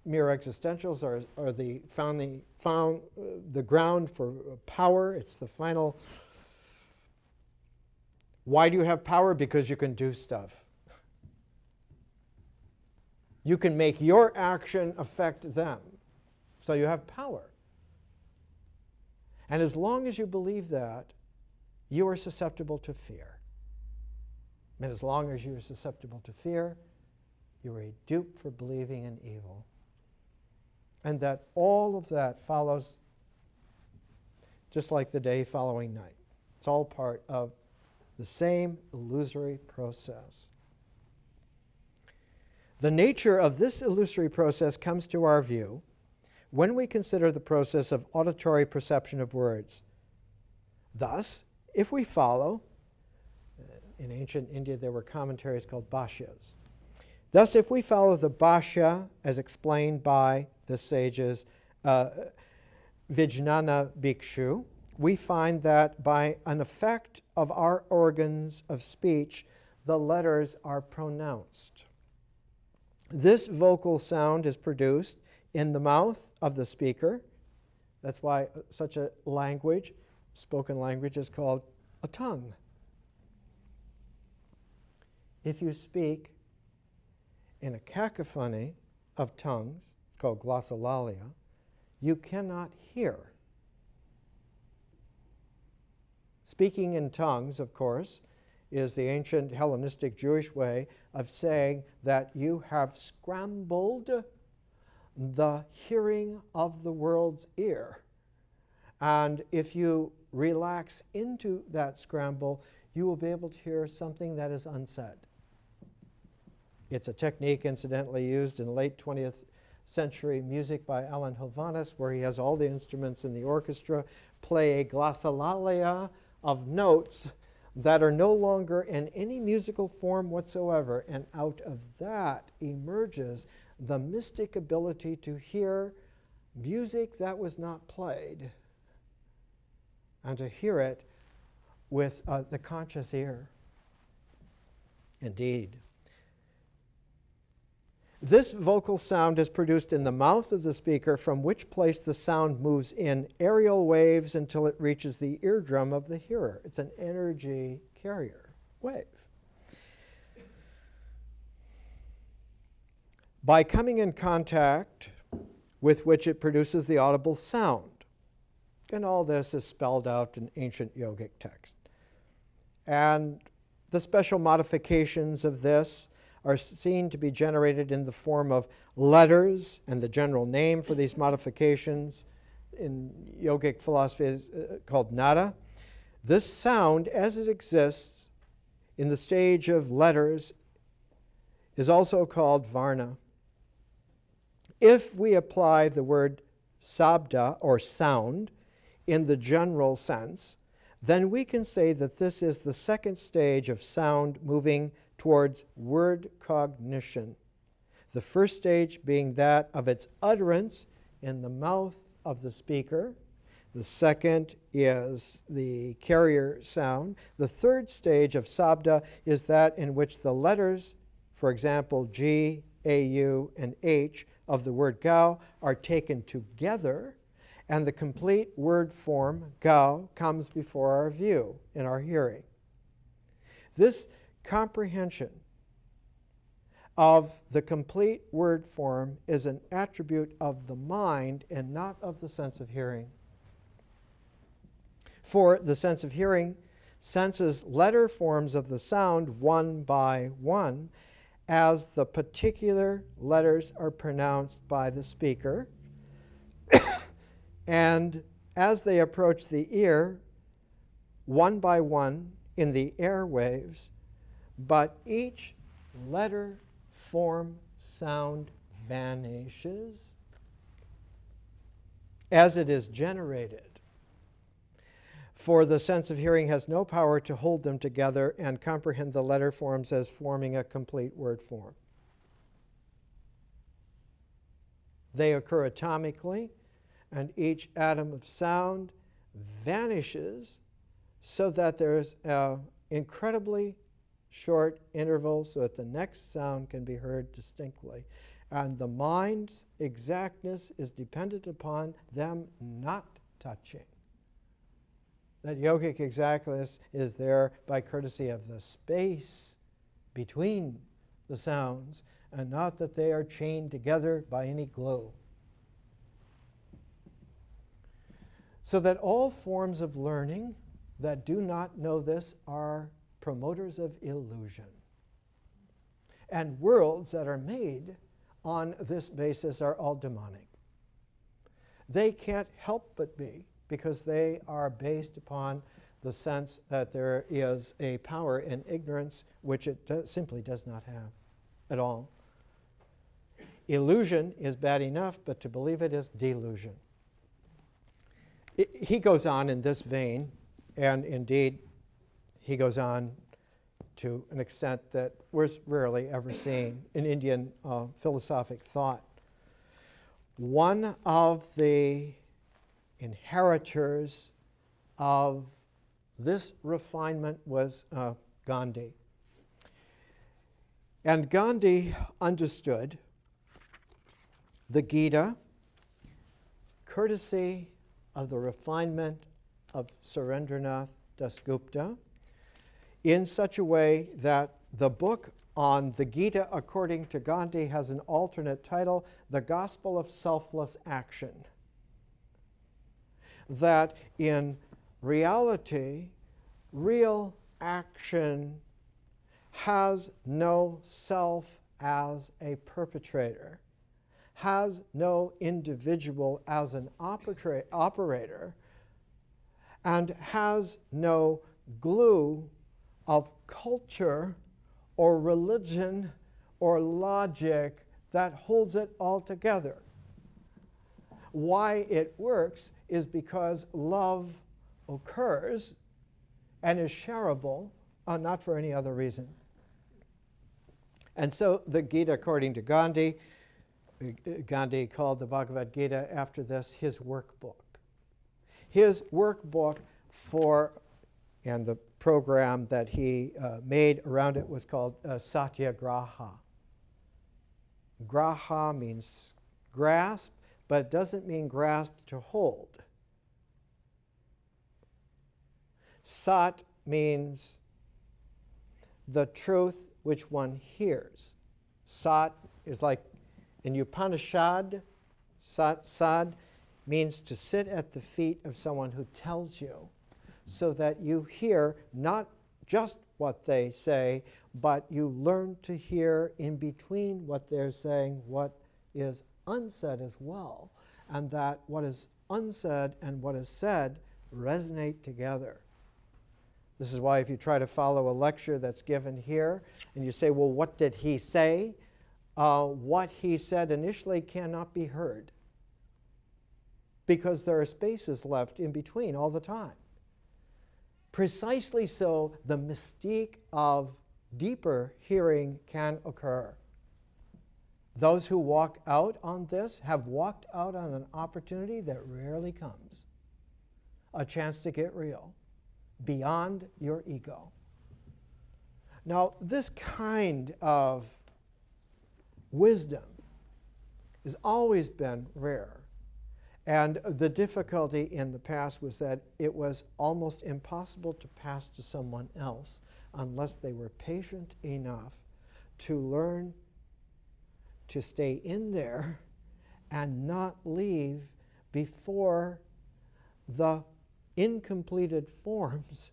Mere existentials are the ground for power. It's the final. Why do you have power? Because you can do stuff. You can make your action affect them. So you have power. And as long as you believe that, you are susceptible to fear. And as long as you are susceptible to fear, you are a dupe for believing in evil. And that all of that follows just like the day following night. It's all part of the same illusory process. The nature of this illusory process comes to our view when we consider the process of auditory perception of words. Thus, if we follow, in ancient India there were commentaries called bhashyas. Thus, if we follow the bhashya as explained by the sages Vijnana Bhikshu, we find that by an effect of our organs of speech, the letters are pronounced. This vocal sound is produced in the mouth of the speaker. That's why such a language, spoken language, is called a tongue. If you speak in a cacophony of tongues, it's called glossolalia, you cannot hear. Speaking in tongues, of course, is the ancient Hellenistic Jewish way of saying that you have scrambled the hearing of the world's ear. And if you relax into that scramble, you will be able to hear something that is unsaid. It's a technique, incidentally, used in late 20th century music by Alan Hovhaness, where he has all the instruments in the orchestra play a glossolalia of notes that are no longer in any musical form whatsoever, and out of that emerges the mystic ability to hear music that was not played, and to hear it with the conscious ear. Indeed. This vocal sound is produced in the mouth of the speaker, from which place the sound moves in aerial waves until it reaches the eardrum of the hearer. It's an energy carrier wave. By coming in contact with which it produces the audible sound. And all this is spelled out in ancient yogic text. And the special modifications of this are seen to be generated in the form of letters, and the general name for these modifications in yogic philosophy is called nada. This sound, as it exists in the stage of letters, is also called varna. If we apply the word sabda, or sound, in the general sense, then we can say that this is the second stage of sound moving towards word cognition. The first stage being that of its utterance in the mouth of the speaker. The second is the carrier sound. The third stage of sabda is that in which the letters, for example, G, A-U, and H of the word gao, are taken together, and the complete word form, gao, comes before our view in our hearing. This comprehension of the complete word form is an attribute of the mind and not of the sense of hearing. For the sense of hearing senses letter forms of the sound one by one as the particular letters are pronounced by the speaker, and as they approach the ear, one by one in the airwaves, but each letter, form, sound vanishes as it is generated. For the sense of hearing has no power to hold them together and comprehend the letter forms as forming a complete word form. They occur atomically, and each atom of sound vanishes so that there's an incredibly short interval so that the next sound can be heard distinctly. And the mind's exactness is dependent upon them not touching. That yogic exactness is there by courtesy of the space between the sounds, and not that they are chained together by any glue. So that all forms of learning that do not know this are promoters of illusion. And worlds that are made on this basis are all demonic. They can't help but be, because they are based upon the sense that there is a power in ignorance which it simply does not have at all. Illusion is bad enough, but to believe it is delusion. He goes on in this vein, and indeed he goes on to an extent that was rarely ever seen in Indian philosophic thought. One of the inheritors of this refinement was Gandhi. And Gandhi understood the Gita, courtesy of the refinement of Surendranath Dasgupta, in such a way that the book on the Gita, according to Gandhi, has an alternate title, The Gospel of Selfless Action. That in reality, real action has no self as a perpetrator, has no individual as an operator, and has no glue of culture or religion or logic that holds it all together. Why it works is because love occurs and is shareable, not for any other reason. And so the Gita, according to Gandhi, Gandhi called the Bhagavad Gita after this his workbook. His workbook for, and the program that he made around it was called Satyagraha. Graha means grasp, but it doesn't mean grasp to hold. Sat means the truth which one hears. Sat is like in Upanishad, sad means to sit at the feet of someone who tells you, so that you hear not just what they say, but you learn to hear in between what they're saying what is unsaid as well, and that what is unsaid and what is said resonate together. This is why if you try to follow a lecture that's given here and you say, well, what did he say? What he said initially cannot be heard, because there are spaces left in between all the time. Precisely so, the mystique of deeper hearing can occur. Those who walk out on this have walked out on an opportunity that rarely comes, a chance to get real, beyond your ego. Now, this kind of wisdom has always been rare. And the difficulty in the past was that it was almost impossible to pass to someone else unless they were patient enough to learn to stay in there and not leave before the incompleted forms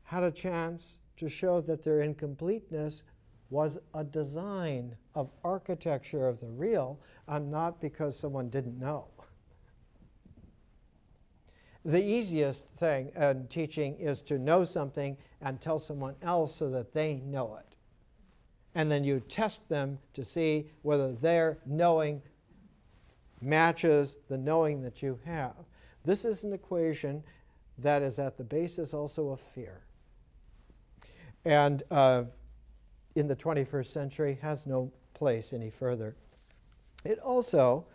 had a chance to show that their incompleteness was a design of architecture of the real, and not because someone didn't know. The easiest thing in teaching is to know something and tell someone else so that they know it. And then you test them to see whether their knowing matches the knowing that you have. This is an equation that is at the basis also of fear. And in the 21st century has no place any further. It also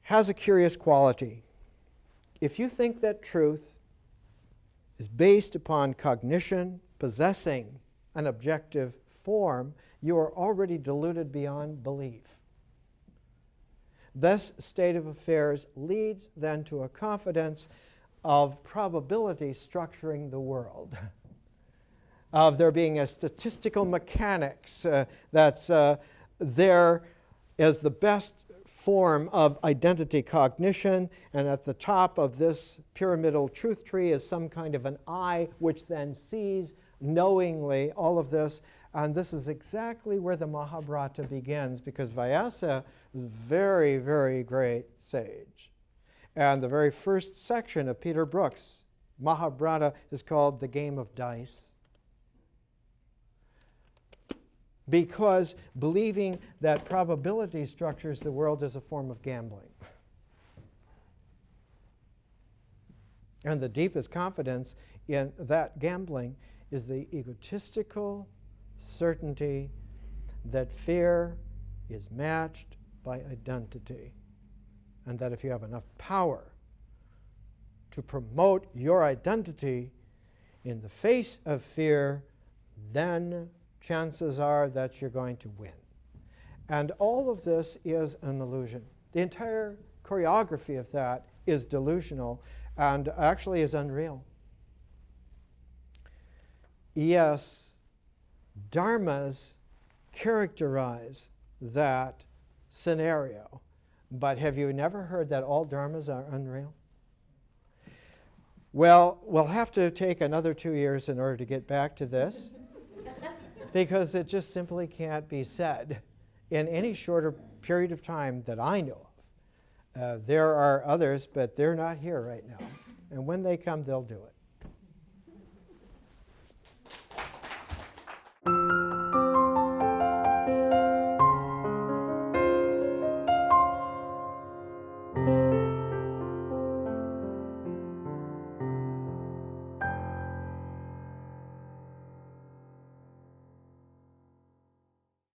has a curious quality. If you think that truth is based upon cognition possessing an objective form, you are already deluded beyond belief. This state of affairs leads then to a confidence of probability structuring the world, of there being a statistical mechanics that's there as the best form of identity cognition, and at the top of this pyramidal truth tree is some kind of an I, which then sees knowingly all of this. And this is exactly where the Mahabharata begins, because Vyasa was a very, very great sage. And the very first section of Peter Brook's Mahabharata is called The Game of Dice, because believing that probability structures the world is a form of gambling. And the deepest confidence in that gambling is the egotistical certainty that fear is matched by identity, and that if you have enough power to promote your identity in the face of fear, then chances are that you're going to win. And all of this is an illusion. The entire choreography of that is delusional and actually is unreal. Yes, dharmas characterize that scenario, but have you never heard that all dharmas are unreal? Well, we'll have to take another 2 years in order to get back to this, because it just simply can't be said in any shorter period of time that I know of. There are others, but they're not here right now. And when they come, they'll do it.